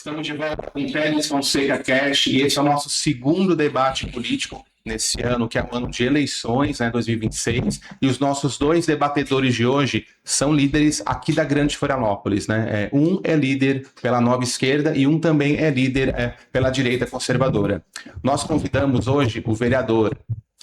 Estamos de volta com o Teles Fonseca Cash e esse é o nosso segundo debate político nesse ano, que é o ano de eleições, 2026, e os nossos dois debatedores de hoje são líderes aqui da Grande Florianópolis, Um é líder pela Nova Esquerda e um também é líder pela direita conservadora. Nós convidamos hoje o vereador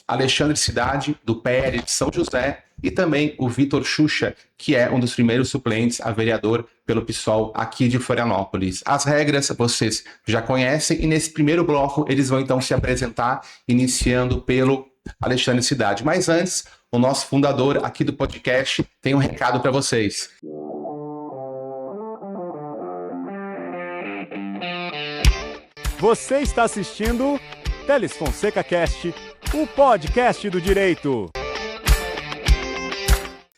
Alexandre Cidade, do PL de São José, e também o Vitor Xuxa, que é um dos primeiros suplentes a vereador pelo PSOL aqui de Florianópolis. As regras vocês já conhecem e nesse primeiro bloco eles vão então se apresentar, iniciando pelo Alexandre Cidade. Mas antes, o nosso fundador aqui do podcast tem um recado para vocês. Você está assistindo Teles Fonseca Cast, o podcast do direito.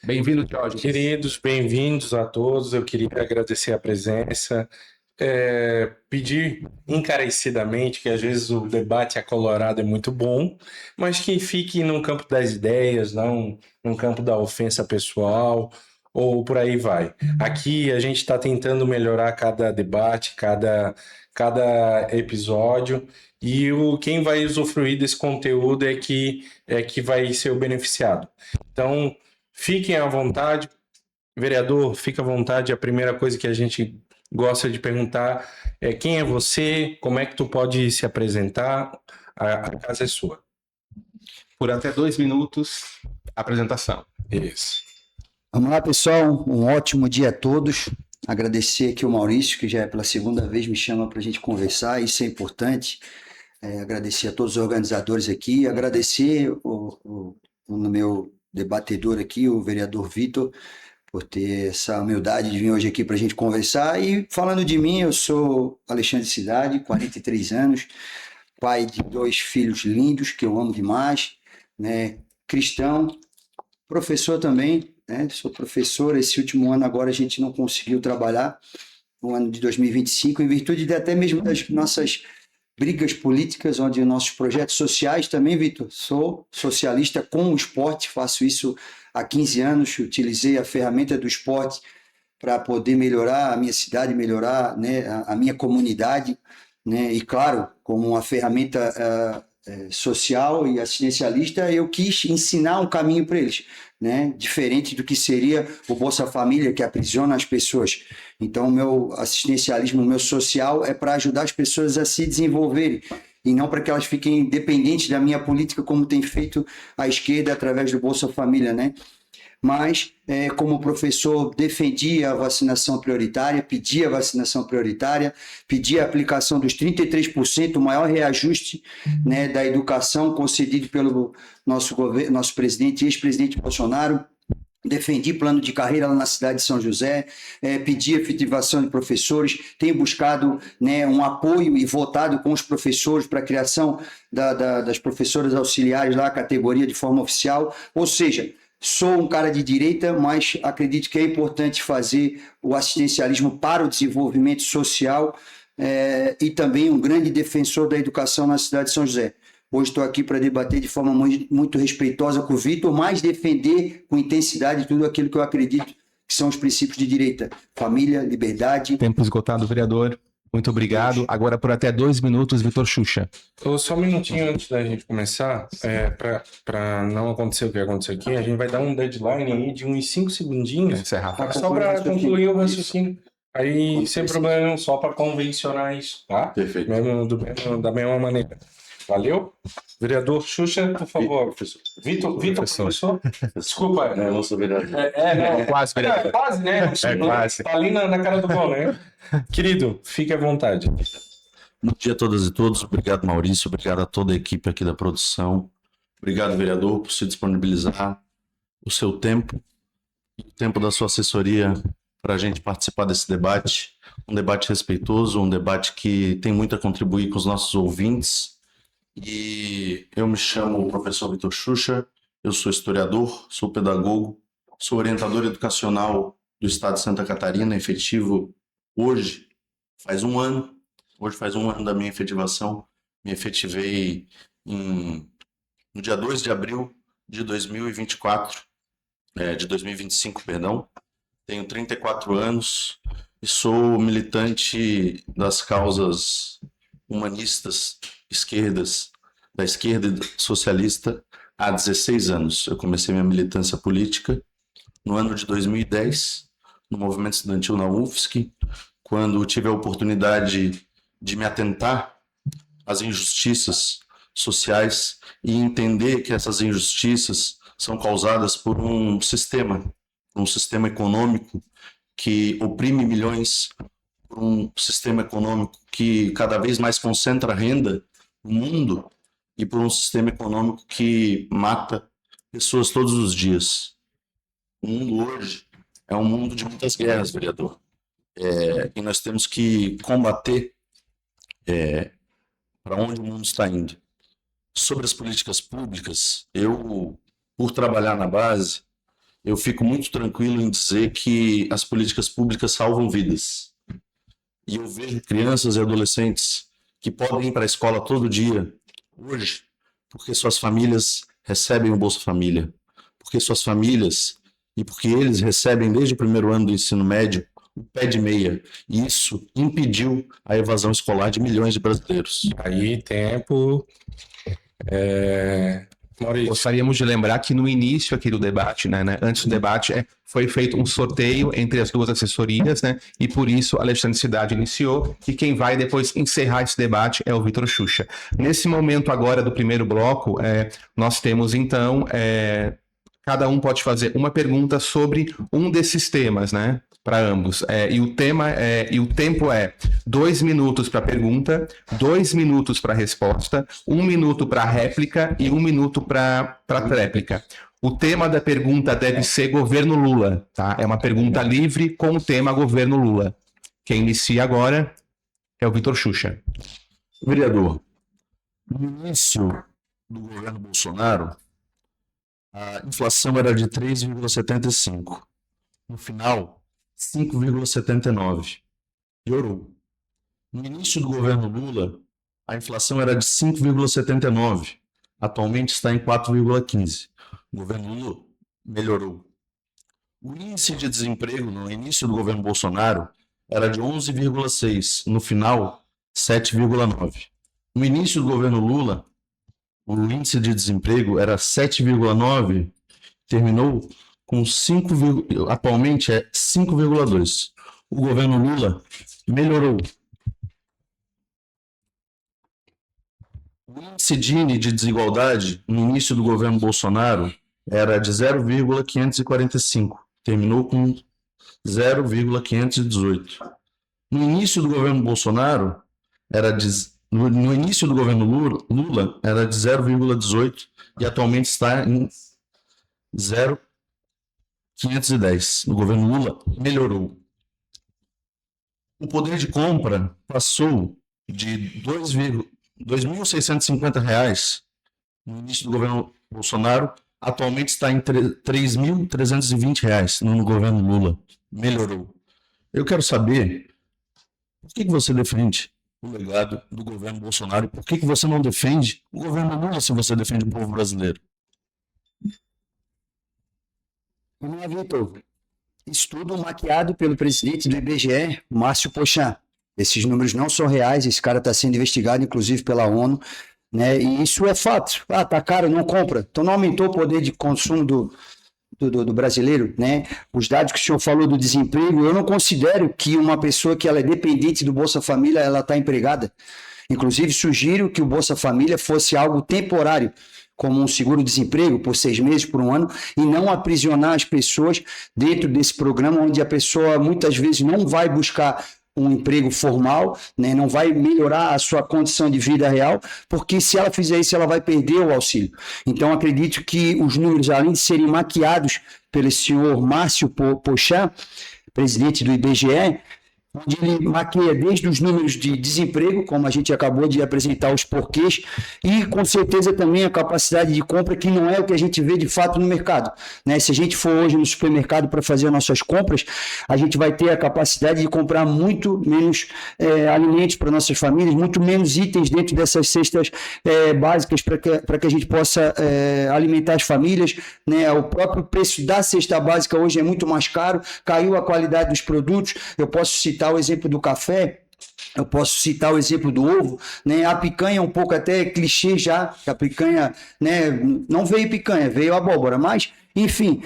Bem-vindo, Jorge. Queridos, bem-vindos a todos. Eu queria agradecer a presença, pedir encarecidamente que às vezes o debate acolorado é muito bom, mas que fique no campo das ideias, não no campo da ofensa pessoal ou por aí vai. Aqui a gente está tentando melhorar cada debate, cada episódio, e quem vai usufruir desse conteúdo é que vai ser o beneficiado. Então, fiquem à vontade. Vereador, fique à vontade. A primeira coisa que a gente gosta de perguntar é quem é você, como é que tu pode se apresentar, a casa é sua. Por até 2 minutos, apresentação. Isso. Vamos lá, pessoal. Um ótimo dia a todos. Agradecer aqui o Maurício, que já é pela segunda vez me chama para a gente conversar, isso é importante. Agradecer a todos os organizadores aqui, agradecer no meu debatedor aqui, o vereador Vitor, por ter essa humildade de vir hoje aqui para a gente conversar. E falando de mim, eu sou Alexandre Cidade, 43 anos, pai de 2 filhos lindos, que eu amo demais, cristão, professor também, sou professor. Esse último ano agora a gente não conseguiu trabalhar, no ano de 2025, em virtude de até mesmo das nossas brigas políticas, onde nossos projetos sociais também, Vitor, sou socialista com o esporte, faço isso há 15 anos, utilizei a ferramenta do esporte para poder melhorar a minha cidade, melhorar a minha comunidade, e claro, como uma ferramenta social e assistencialista, eu quis ensinar um caminho para eles, diferente do que seria o Bolsa Família, que aprisiona as pessoas. Então, o meu assistencialismo, o meu social é para ajudar as pessoas a se desenvolverem e não para que elas fiquem dependentes da minha política, como tem feito a esquerda através do Bolsa Família, Mas, como professor, defendi a vacinação prioritária, pedi a vacinação prioritária, pedi a aplicação dos 33%, o maior reajuste da educação concedido pelo nosso presidente e ex-presidente Bolsonaro. Defendi plano de carreira lá na cidade de São José, pedi efetivação de professores, tenho buscado um apoio e votado com os professores para a criação das professoras auxiliares lá, a categoria de forma oficial, ou seja, sou um cara de direita, mas acredito que é importante fazer o assistencialismo para o desenvolvimento social e também um grande defensor da educação na cidade de São José. Hoje estou aqui para debater de forma muito respeitosa com o Vitor, mas defender com intensidade tudo aquilo que eu acredito que são os princípios de direita. Família, liberdade. Tempo esgotado, vereador. Muito obrigado. Agora, por até 2 minutos, Vitor Xuxa. Só um minutinho antes da gente começar, para não acontecer o que aconteceu aqui, a gente vai dar um deadline aí de uns 5 segundinhos, só para concluir o raciocínio. Aí, sem problema, só para convencionar isso, tá? Perfeito. Da mesma maneira. Valeu? Vereador Xuxa, por favor. Professor. Vitor, professor? Desculpa. Não, não sou vereador. Não, quase, vereador. É quase, né? Quase. Tá ali na cara do gol, né? Querido, fique à vontade. Bom dia a todas e todos. Obrigado, Maurício. Obrigado a toda a equipe aqui da produção. Obrigado, vereador, por se disponibilizar o seu tempo e o tempo da sua assessoria para a gente participar desse debate. Um debate respeitoso, um debate que tem muito a contribuir com os nossos ouvintes. E eu me chamo professor Vitor Xuxa, eu sou historiador, sou pedagogo, sou orientador educacional do estado de Santa Catarina, efetivo hoje faz um ano da minha efetivação. Me efetivei no dia 2 de abril de 2025, perdão. Tenho 34 anos, e sou militante das causas humanistas, da esquerda e socialista há 16 anos. Eu comecei minha militância política no ano de 2010, no movimento estudantil na UFSC, quando tive a oportunidade de me atentar às injustiças sociais e entender que essas injustiças são causadas por um sistema econômico que oprime milhões, por um sistema econômico que cada vez mais concentra renda no mundo e por um sistema econômico que mata pessoas todos os dias. O mundo hoje é um mundo de muitas guerras, vereador. E nós temos que combater para onde o mundo está indo. Sobre as políticas públicas, eu, por trabalhar na base, eu fico muito tranquilo em dizer que as políticas públicas salvam vidas. E eu vejo crianças e adolescentes que podem ir para a escola todo dia, hoje, porque suas famílias recebem o Bolsa Família, porque suas famílias e porque eles recebem desde o primeiro ano do ensino médio o pé de meia. E isso impediu a evasão escolar de milhões de brasileiros. Aí, tempo. Maurício. Gostaríamos de lembrar que no início aqui do debate, né, antes do debate, foi feito um sorteio entre as duas assessorias, né, e por isso a Alexandre Cidade iniciou, e quem vai depois encerrar esse debate é o Vitor Xuxa. Nesse momento agora do primeiro bloco, nós temos então, cada um pode fazer uma pergunta sobre um desses temas, né, para ambos. E o tempo é 2 minutos para pergunta, 2 minutos para resposta, 1 minuto para réplica e 1 minuto para tréplica. O tema da pergunta deve ser governo Lula, tá? É uma pergunta livre com o tema governo Lula. Quem inicia agora é o Vitor Xuxa. Vereador, no início do governo Bolsonaro, a inflação era de 3,75. No final, 5,79. Piorou. No início do governo Lula, a inflação era de 5,79. Atualmente está em 4,15. O governo Lula melhorou. O índice de desemprego no início do governo Bolsonaro era de 11,6. No final, 7,9. No início do governo Lula, o índice de desemprego era 7,9, terminou com 5, atualmente é 5,2. O governo Lula melhorou. O índice Gini de desigualdade no início do governo Bolsonaro era de 0,545, terminou com 0,518. No início do governo Bolsonaro no início do governo Lula era de 0,18 e atualmente está em 0,510. O governo Lula melhorou. O poder de compra passou de R$ 2.650 no início do governo Bolsonaro, atualmente está em R$ 3.320 no governo Lula. Melhorou. Eu quero saber por que você defende o legado do governo Bolsonaro e por que você não defende o governo Lula se você defende o povo brasileiro? Vamos lá, Vitor. Estudo maquiado pelo presidente do IBGE, Márcio Pochan. Esses números não são reais, esse cara está sendo investigado, inclusive, pela ONU, né? E isso é fato. Ah, tá caro, não compra. Então não aumentou o poder de consumo do brasileiro, né? Os dados que o senhor falou do desemprego, eu não considero que uma pessoa que ela é dependente do Bolsa Família, ela está empregada. Inclusive, sugiro que o Bolsa Família fosse algo temporário, como um seguro-desemprego por 6 meses, por 1 ano, e não aprisionar as pessoas dentro desse programa, onde a pessoa muitas vezes não vai buscar um emprego formal, né, não vai melhorar a sua condição de vida real, porque se ela fizer isso, ela vai perder o auxílio. Então, acredito que os números, além de serem maquiados pelo senhor Márcio Pochan, presidente do IBGE, onde ele maqueia desde os números de desemprego, como a gente acabou de apresentar os porquês, e com certeza também a capacidade de compra, que não é o que a gente vê de fato no mercado, né? Se a gente for hoje no supermercado para fazer as nossas compras, a gente vai ter a capacidade de comprar muito menos alimentos para nossas famílias, muito menos itens dentro dessas cestas básicas para que a gente possa alimentar as famílias, né? O próprio preço da cesta básica hoje é muito mais caro, caiu a qualidade dos produtos. Eu posso citar o exemplo do café, eu posso citar o exemplo do ovo, né? A picanha é um pouco até clichê já, que a picanha, né? Não veio picanha, veio abóbora, mas enfim,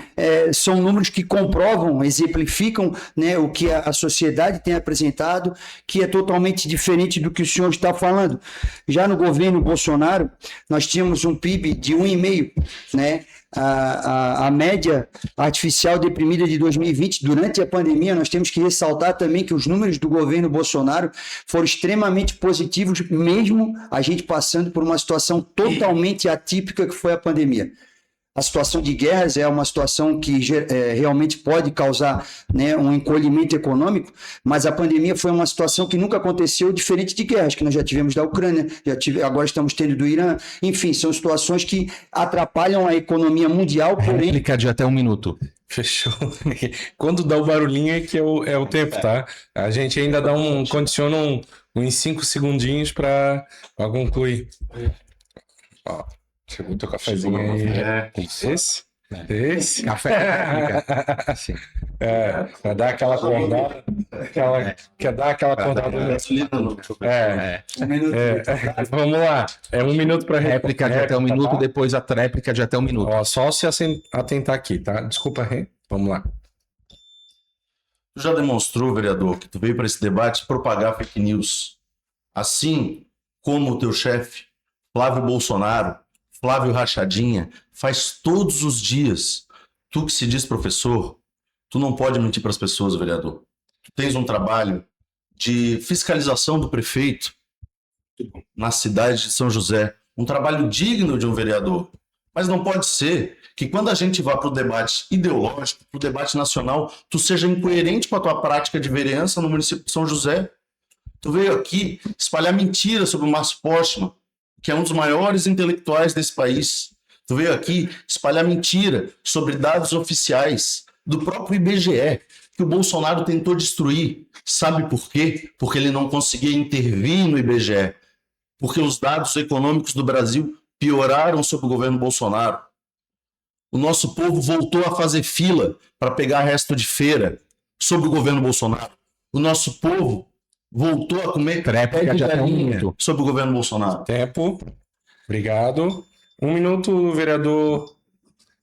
são números que comprovam, exemplificam, né, o que a sociedade tem apresentado, que é totalmente diferente do que o senhor está falando. Já no governo Bolsonaro, nós tínhamos um PIB de 1,5, né? A média artificial deprimida de 2020, durante a pandemia, nós temos que ressaltar também que os números do governo Bolsonaro foram extremamente positivos, mesmo a gente passando por uma situação totalmente atípica que foi a pandemia. A situação de guerras é uma situação que realmente pode causar, né, um encolhimento econômico, mas a pandemia foi uma situação que nunca aconteceu, diferente de guerras, que nós já tivemos da Ucrânia, agora estamos tendo do Irã. Enfim, são situações que atrapalham a economia mundial, porém... Réplica de até 1 minuto. Fechou. Quando dá o barulhinho é que é o tempo, tá? A gente ainda condiciona uns 5 segundinhos para concluir. Ó. Chegou o teu cafezinho aí. Esse? Café. Sim. Pra dar aquela acordada. Quer dar aquela acordada. Vamos lá. É 1 minuto para Réplica de até 1 minuto, tá? Depois a réplica de até 1 minuto. Ó, só se atentar aqui, tá? Desculpa, Rê. Vamos lá. Tu já demonstrou, vereador, que tu veio para esse debate propagar fake news. Assim como o teu chefe, Flávio Bolsonaro, Flávio Rachadinha, faz todos os dias. Tu que se diz professor, tu não pode mentir para as pessoas, vereador. Tu tens um trabalho de fiscalização do prefeito na cidade de São José. Um trabalho digno de um vereador. Mas não pode ser que quando a gente vá para o debate ideológico, para o debate nacional, tu seja incoerente com a tua prática de vereança no município de São José. Tu veio aqui espalhar mentiras sobre o Márcio Postman, que é um dos maiores intelectuais desse país. Tu veio aqui espalhar mentira sobre dados oficiais do próprio IBGE, que o Bolsonaro tentou destruir. Sabe por quê? Porque ele não conseguia intervir no IBGE. Porque os dados econômicos do Brasil pioraram sob o governo Bolsonaro. O nosso povo voltou a fazer fila para pegar resto de feira sob o governo Bolsonaro. O nosso povo voltou a comer Réplica de até 1 minuto. sob o governo Bolsonaro. Tempo. Obrigado. 1 minuto, vereador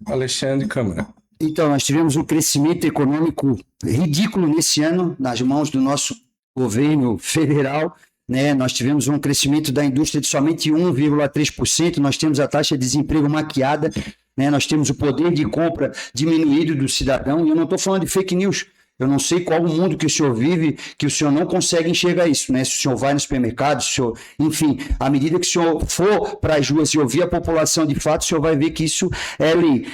Alexandre Câmara. Então, nós tivemos um crescimento econômico ridículo nesse ano, nas mãos do nosso governo federal, né? Nós tivemos um crescimento da indústria de somente 1,3%, nós temos a taxa de desemprego maquiada, né? Nós temos o poder de compra diminuído do cidadão, e eu não estou falando de fake news. Eu não sei qual o mundo que o senhor vive, que o senhor não consegue enxergar isso, né? Se o senhor vai no supermercado, se o senhor... Enfim, à medida que o senhor for para as ruas e ouvir a população de fato, o senhor vai ver que isso é lei.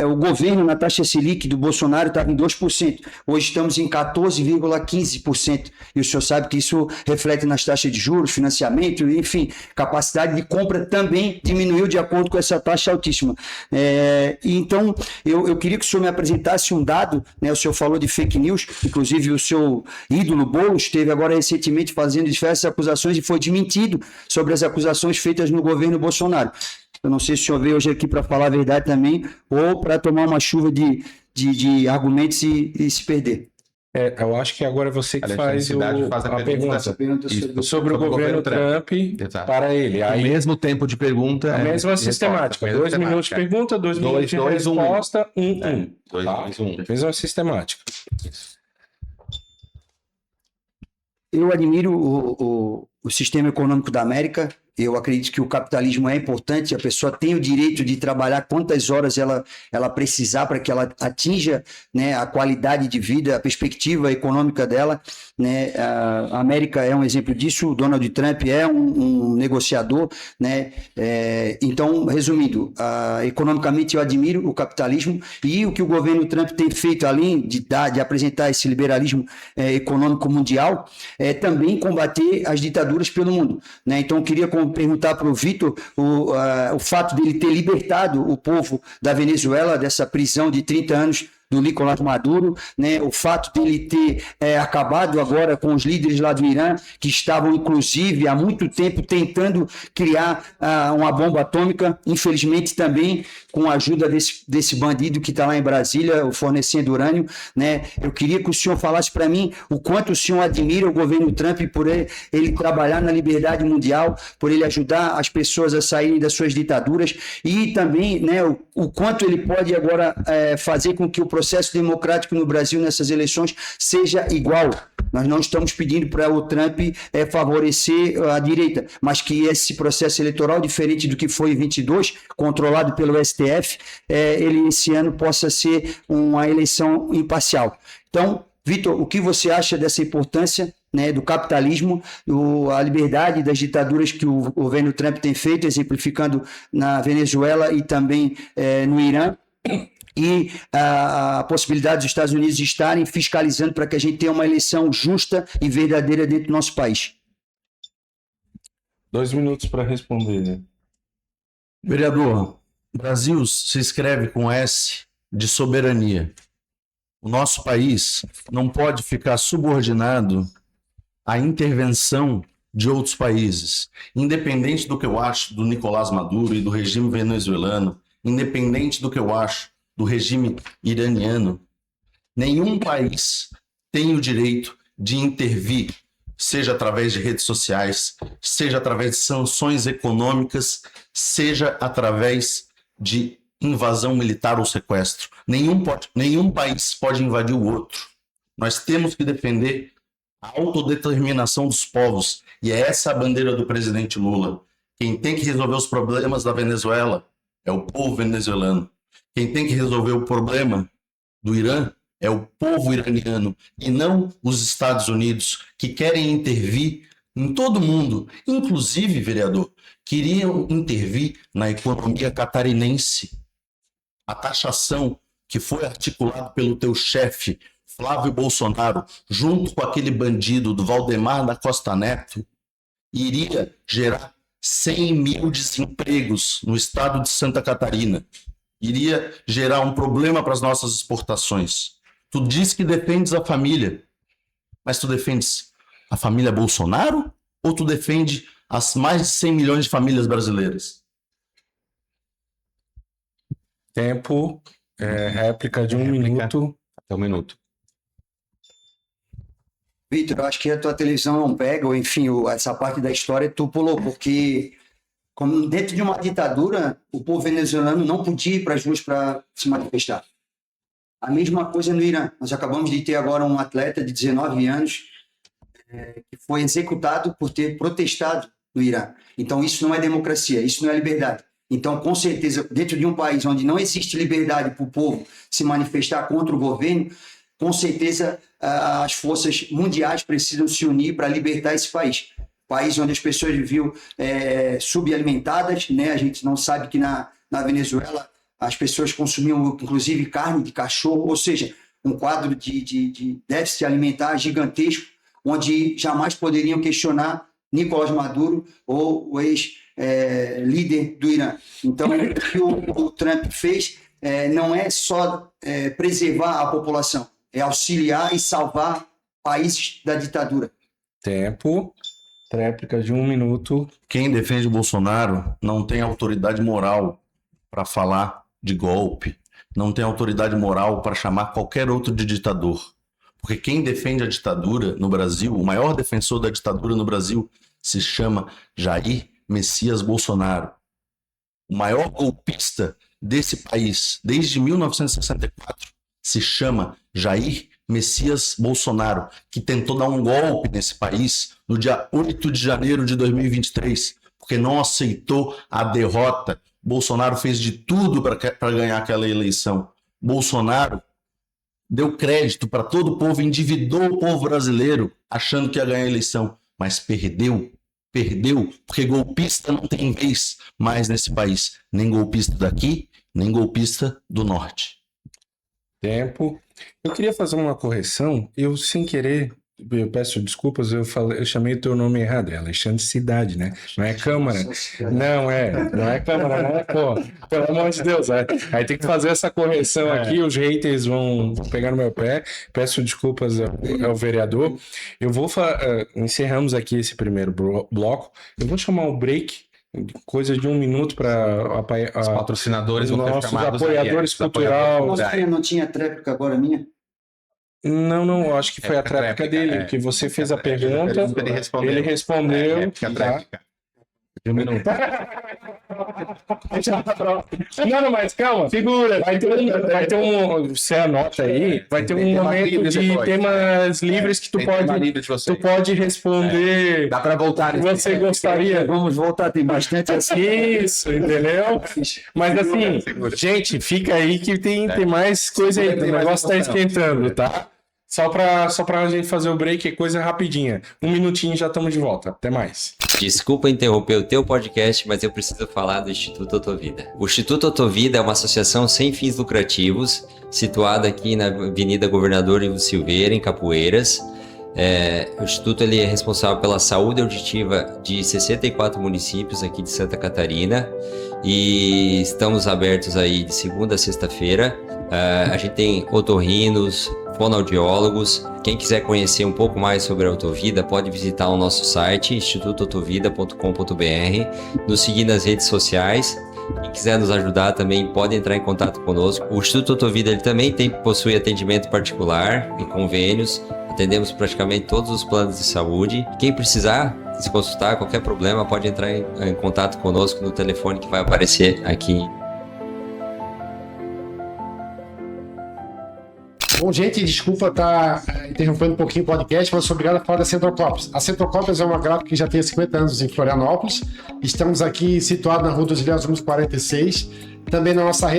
O governo, na taxa Selic do Bolsonaro, estava em 2%. Hoje estamos em 14,15%. E o senhor sabe que isso reflete nas taxas de juros, financiamento, enfim, capacidade de compra também diminuiu de acordo com essa taxa altíssima. Então, eu queria que o senhor me apresentasse um dado, né? O senhor falou de fake news, inclusive o seu ídolo Boulos esteve agora recentemente fazendo diversas acusações e foi desmentido sobre as acusações feitas no governo Bolsonaro. Eu não sei se o senhor veio hoje aqui para falar a verdade também ou para tomar uma chuva de argumentos e se perder. Eu acho que agora é você que faz a pergunta. Isso, sobre o governo Trump para ele. Aí, o mesmo tempo de pergunta. A mesma sistemática. 2 minutos de pergunta, 2 minutos de resposta, 1. 2, 1. Mesma sistemática. Eu admiro o sistema econômico da América. Eu acredito que o capitalismo é importante, a pessoa tem o direito de trabalhar quantas horas ela precisar para que ela atinja, né, a qualidade de vida, a perspectiva econômica dela, né? A América é um exemplo disso, o Donald Trump é um negociador, né? Então, resumindo, economicamente eu admiro o capitalismo e o que o governo Trump tem feito, além de apresentar esse liberalismo econômico mundial, é também combater as ditaduras pelo mundo, né? Então, eu queria perguntar para o Vitor o fato dele ter libertado o povo da Venezuela dessa prisão de 30 anos do Nicolás Maduro, né? O fato dele ter acabado agora com os líderes lá do Irã, que estavam, inclusive, há muito tempo tentando criar uma bomba atômica, infelizmente também com a ajuda desse bandido que está lá em Brasília, fornecendo urânio, né? Eu queria que o senhor falasse para mim o quanto o senhor admira o governo Trump por ele trabalhar na liberdade mundial, por ele ajudar as pessoas a saírem das suas ditaduras e também, né, o quanto ele pode agora fazer com que o processo democrático no Brasil nessas eleições seja igual. Nós não estamos pedindo para o Trump favorecer a direita, mas que esse processo eleitoral, diferente do que foi em 22, controlado pelo STF, ele esse ano possa ser uma eleição imparcial. Então, Vitor, o que você acha dessa importância, né, do capitalismo, a liberdade das ditaduras que o governo Trump tem feito, exemplificando na Venezuela e também no Irã, e a possibilidade dos Estados Unidos estarem fiscalizando para que a gente tenha uma eleição justa e verdadeira dentro do nosso país? 2 minutos para responder, né? Vereador, Brasil se escreve com S de soberania. O nosso país não pode ficar subordinado à intervenção de outros países. Independente do que eu acho do Nicolás Maduro e do regime venezuelano, independente do que eu acho do regime iraniano, nenhum país tem o direito de intervir, seja através de redes sociais, seja através de sanções econômicas, seja através de invasão militar ou sequestro. Nenhum país pode invadir o outro. Nós temos que defender a autodeterminação dos povos, e é essa a bandeira do presidente Lula. Quem tem que resolver os problemas da Venezuela é o povo venezuelano. Quem tem que resolver o problema do Irã é o povo iraniano e não os Estados Unidos, que querem intervir em todo mundo. Inclusive, vereador, queriam intervir na economia catarinense. A taxação que foi articulada pelo teu chefe, Flávio Bolsonaro, junto com aquele bandido do Valdemar da Costa Neto, iria gerar 100 mil desempregos no estado de Santa Catarina. Iria gerar um problema para as nossas exportações. Tu diz que defendes a família, mas tu defendes a família Bolsonaro ou tu defende as mais de 100 milhões de famílias brasileiras? Tempo, réplica de 1 minuto. Até 1 minuto. Vitor, eu acho que a tua televisão não pega, ou enfim, essa parte da história tu pulou, porque como dentro de uma ditadura, o povo venezuelano não podia ir para as ruas para se manifestar. A mesma coisa no Irã. Nós acabamos de ter agora um atleta de 19 anos que foi executado por ter protestado no Irã. Então, isso não é democracia, isso não é liberdade. Então, com certeza, dentro de um país onde não existe liberdade para o povo se manifestar contra o governo, com certeza as forças mundiais precisam se unir para libertar esse país. País onde as pessoas viviam subalimentadas, né? A gente não sabe que na Venezuela as pessoas consumiam inclusive carne de cachorro, ou seja, um quadro de déficit alimentar gigantesco, onde jamais poderiam questionar Nicolás Maduro ou o ex-líder do Irã. Então, o que o Trump fez não é só preservar a população, é auxiliar e salvar países da ditadura. Tempo. Réplica de 1 minuto. Quem defende o Bolsonaro não tem autoridade moral para falar de golpe, não tem autoridade moral para chamar qualquer outro de ditador. Porque quem defende a ditadura no Brasil, o maior defensor da ditadura no Brasil, se chama Jair Messias Bolsonaro. O maior golpista desse país, desde 1964, se chama Jair Messias Bolsonaro, que tentou dar um golpe nesse país no dia 8 de janeiro de 2023, porque não aceitou a derrota. Bolsonaro fez de tudo para ganhar aquela eleição. Bolsonaro deu crédito para todo o povo, endividou o povo brasileiro, achando que ia ganhar a eleição, mas perdeu, porque golpista não tem vez mais nesse país, nem golpista daqui, nem golpista do norte. Tempo. Eu queria fazer uma correção. Eu, sem querer, eu peço desculpas, eu chamei o teu nome errado. É Alexandre Cidade, né? Não é Câmara. Não é Câmara, né? Pô, pelo amor de Deus. Aí tem que fazer essa correção aqui, os haters vão pegar no meu pé. Peço desculpas ao vereador. Eu vou encerramos aqui esse primeiro bloco. Eu vou chamar o break, coisa de 1 minuto para Os patrocinadores vão ter nossos chamados apoiadores cultural. Não tinha tréplica agora minha? Não, acho que foi a tréplica dele, que você fez a pergunta, ele respondeu. Tá? Um minuto. Não, mas calma, figura. Vai ter um. Você anota aí, vai ter um momento de temas livres que tu pode responder. Dá para voltar. Que você gostaria. Vamos voltar, tem bastante assim. Isso, entendeu? Mas assim, gente, fica aí que tem mais coisa aí. O negócio tá esquentando, tá? Só pra gente fazer o break, é coisa rapidinha. 1 minutinho e já estamos de volta. Até mais. Desculpa interromper o teu podcast, mas eu preciso falar do Instituto Otovida. O Instituto Otovida é uma associação sem fins lucrativos, situada aqui na Avenida Governador Ivo Silveira, em Capoeiras. O Instituto ele é responsável pela saúde auditiva de 64 municípios aqui de Santa Catarina e estamos abertos aí de segunda a sexta-feira. A gente tem otorrinos, fonoaudiólogos. Quem quiser conhecer um pouco mais sobre a Otovida pode visitar o nosso site institutootovida.com.br, nos seguir nas redes sociais. Quem quiser nos ajudar também pode entrar em contato conosco. O Instituto Otovida ele também possui atendimento particular e convênios. Atendemos praticamente todos os planos de saúde. Quem precisar se consultar, qualquer problema, pode entrar em contato conosco no telefone que vai aparecer aqui. Bom, gente, desculpa estar interrompendo um pouquinho o podcast, mas sou obrigado a falar da Central Cópias. A Central Cópias é uma gráfica que já tem 50 anos em Florianópolis. Estamos aqui situados na Rua dos Ilhéus, número 46. Também na nossa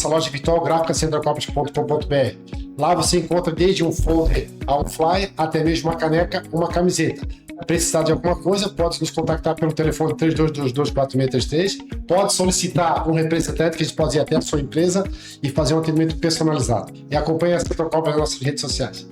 loja virtual, graficacentralcópias.com.br. Lá você encontra desde um folder a um flyer, até mesmo uma caneca, uma camiseta. Precisar de alguma coisa, pode nos contactar pelo telefone 3222-4633. Pode solicitar um representante que a gente pode ir até a sua empresa e fazer um atendimento personalizado. E acompanhe a Central Cópias nas nossas redes sociais.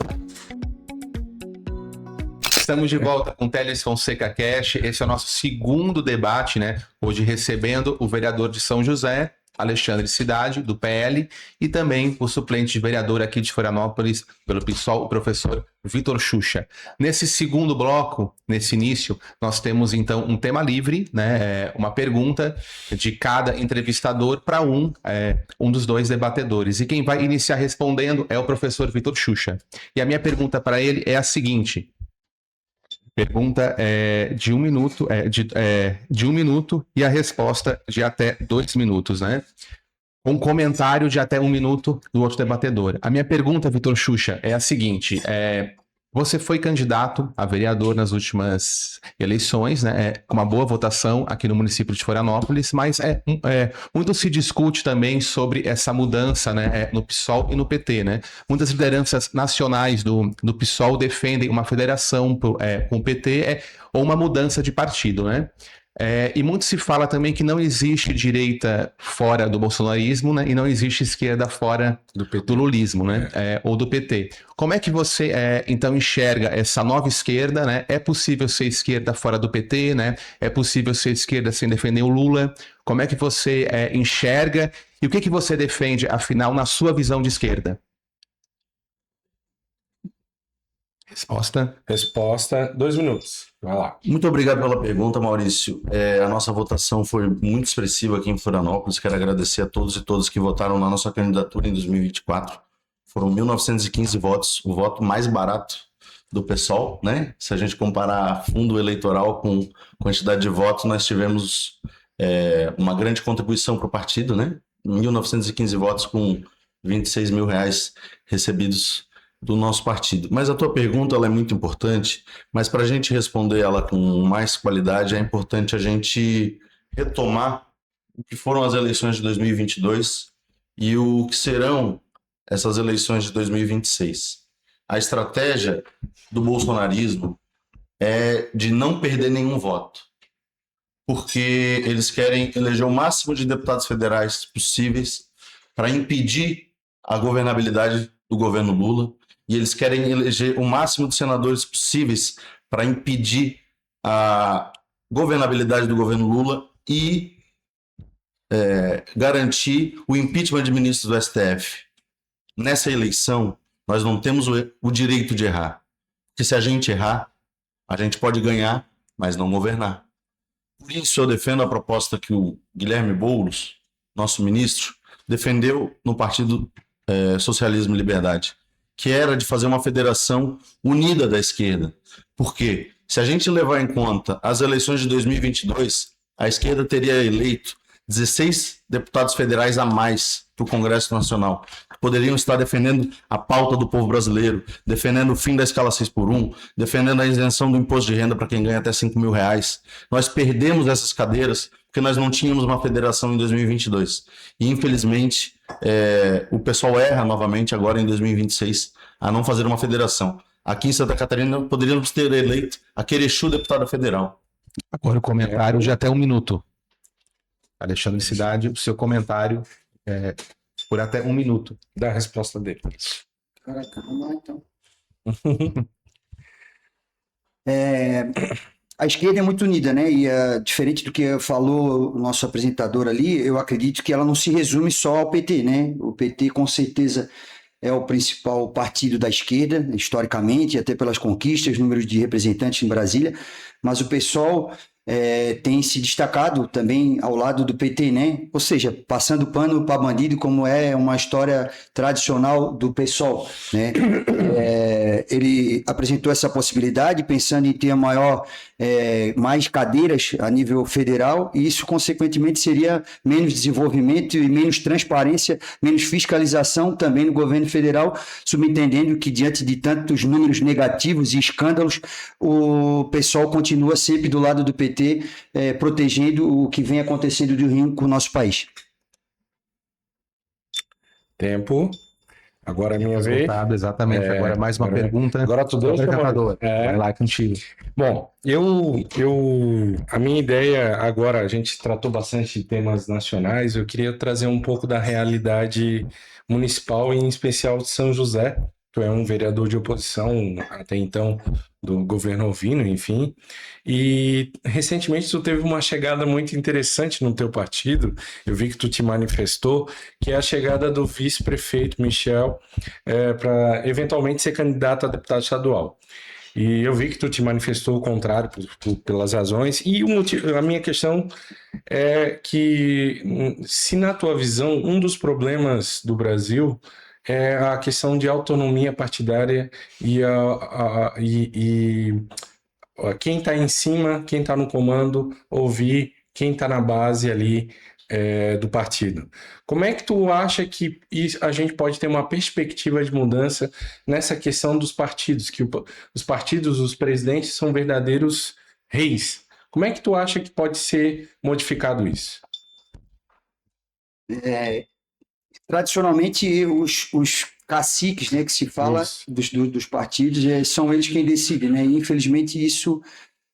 Estamos de volta com o Teles Fonseca Cash. Esse é o nosso segundo debate, né? Hoje recebendo o vereador de São José, Alexandre Cidade, do PL, e também o suplente de vereador aqui de Florianópolis, pelo PSOL, o professor Vitor Xuxa. Nesse segundo bloco, nesse início, nós temos então um tema livre, né? Uma pergunta de cada entrevistador para um dos dois debatedores. E quem vai iniciar respondendo é o professor Vitor Xuxa. E a minha pergunta para ele é a seguinte. Pergunta de 1 minuto, de 1 minuto e a resposta de até 2 minutos, né? Um comentário de até 1 minuto do outro debatedor. A minha pergunta, Vitor Xuxa, é a seguinte: você foi candidato a vereador nas últimas eleições, né? Com uma boa votação aqui no município de Florianópolis, mas muito se discute também sobre essa mudança, né? No PSOL e no PT, né? Muitas lideranças nacionais do PSOL defendem uma federação com o PT ou uma mudança de partido, né? E muito se fala também que não existe direita fora do bolsonarismo, né? E não existe esquerda fora do lulismo, né? Ou do PT. Como é que você, então, enxerga essa nova esquerda, né? É possível ser esquerda fora do PT, né? É possível ser esquerda sem defender o Lula? Como é que você enxerga? E o que você defende, afinal, na sua visão de esquerda? Resposta, 2 minutos. Vai lá. Muito obrigado pela pergunta, Maurício. A nossa votação foi muito expressiva aqui em Florianópolis. Quero agradecer a todos e todas que votaram na nossa candidatura em 2024. Foram 1.915 votos, o voto mais barato do PSOL, né? Se a gente comparar fundo eleitoral com quantidade de votos, nós tivemos uma grande contribuição para o partido, né? 1.915 votos com R$26 mil recebidos do nosso partido. Mas a tua pergunta ela é muito importante, mas para a gente responder ela com mais qualidade, é importante a gente retomar o que foram as eleições de 2022 e o que serão essas eleições de 2026. A estratégia do bolsonarismo é de não perder nenhum voto, porque eles querem eleger o máximo de deputados federais possíveis para impedir a governabilidade do governo Lula, e eles querem eleger o máximo de senadores possíveis para impedir a governabilidade do governo Lula e garantir o impeachment de ministros do STF. Nessa eleição, nós não temos o direito de errar, porque se a gente errar, a gente pode ganhar, mas não governar. Por isso eu defendo a proposta que o Guilherme Boulos, nosso ministro, defendeu no Partido Socialismo e Liberdade, que era de fazer uma federação unida da esquerda. Porque se a gente levar em conta as eleições de 2022, a esquerda teria eleito 16 deputados federais a mais para o Congresso Nacional, que poderiam estar defendendo a pauta do povo brasileiro, defendendo o fim da escala 6x1, defendendo a isenção do imposto de renda para quem ganha até R$5.000. Nós perdemos essas cadeiras porque nós não tínhamos uma federação em 2022. E, infelizmente, o pessoal erra novamente agora em 2026 a não fazer uma federação. Aqui em Santa Catarina poderíamos ter eleito a Querechu deputada federal. Agora o comentário de até 1 minuto. Alexandre Cidade, o seu comentário por até 1 minuto. Da resposta dele. Caraca, vamos lá então. A esquerda é muito unida, né? E diferente do que falou o nosso apresentador ali, eu acredito que ela não se resume só ao PT, né? O PT com certeza é o principal partido da esquerda, historicamente, até pelas conquistas, números de representantes em Brasília, mas o PSOL tem se destacado também ao lado do PT, né? Ou seja, passando pano para bandido, como é uma história tradicional do PSOL, né? Ele apresentou essa possibilidade pensando em ter mais cadeiras a nível federal, e isso, consequentemente, seria menos desenvolvimento e menos transparência, menos fiscalização também no governo federal, subentendendo que, diante de tantos números negativos e escândalos, o PSOL continua sempre do lado do PT, protegendo o que vem acontecendo de ruim com o nosso país. Tempo. Agora é minha vez. Exatamente. Agora mais uma pergunta. Agora tu deixa, Vai lá, contigo. Bom, a minha ideia agora, a gente tratou bastante de temas nacionais, eu queria trazer um pouco da realidade municipal, em especial de São José. Tu é um vereador de oposição até então do governo Alvino, enfim, e recentemente tu teve uma chegada muito interessante no teu partido, eu vi que tu te manifestou, que é a chegada do vice-prefeito Michel para eventualmente ser candidato a deputado estadual. E eu vi que tu te manifestou o contrário pelas razões, e a minha questão é que, se na tua visão, um dos problemas do Brasil é a questão de autonomia partidária e quem está em cima, quem está no comando, ouvir quem está na base ali do partido. Como é que tu acha que a gente pode ter uma perspectiva de mudança nessa questão dos partidos, que os partidos, os presidentes são verdadeiros reis? Como é que tu acha que pode ser modificado isso? Tradicionalmente, os caciques, né, que se fala dos partidos, são eles quem decidem, né? E, infelizmente, isso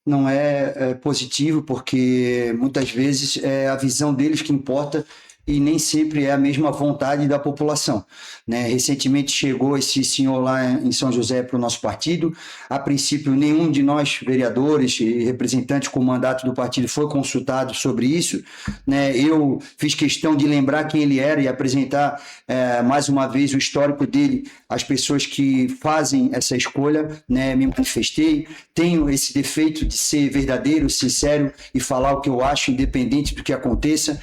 não é positivo, porque muitas vezes é a visão deles que importa e nem sempre é a mesma vontade da população, né? Recentemente chegou esse senhor lá em São José para o nosso partido. A princípio, nenhum de nós, vereadores e representantes com mandato do partido, foi consultado sobre isso, né? Eu fiz questão de lembrar quem ele era e apresentar mais uma vez o histórico dele às pessoas que fazem essa escolha, né? Me manifestei, tenho esse defeito de ser verdadeiro, sincero e falar o que eu acho, independente do que aconteça.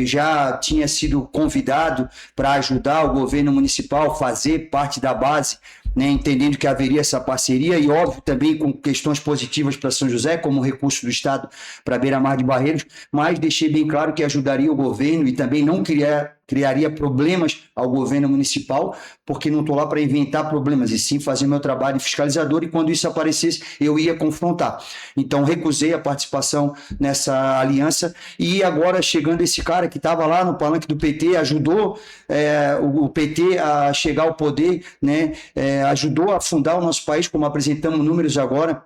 Já tinha sido convidado para ajudar o governo municipal, fazer parte da base, né, entendendo que haveria essa parceria, e óbvio também com questões positivas para São José, como o recurso do Estado para Beira-Mar de Barreiros, mas deixei bem claro que ajudaria o governo e também não criaria problemas ao governo municipal, porque não estou lá para inventar problemas, e sim fazer meu trabalho fiscalizador, e quando isso aparecesse, eu ia confrontar. Então, recusei a participação nessa aliança, e agora chegando esse cara que estava lá no palanque do PT, ajudou o PT a chegar ao poder, né? Ajudou a fundar o nosso país, como apresentamos números agora,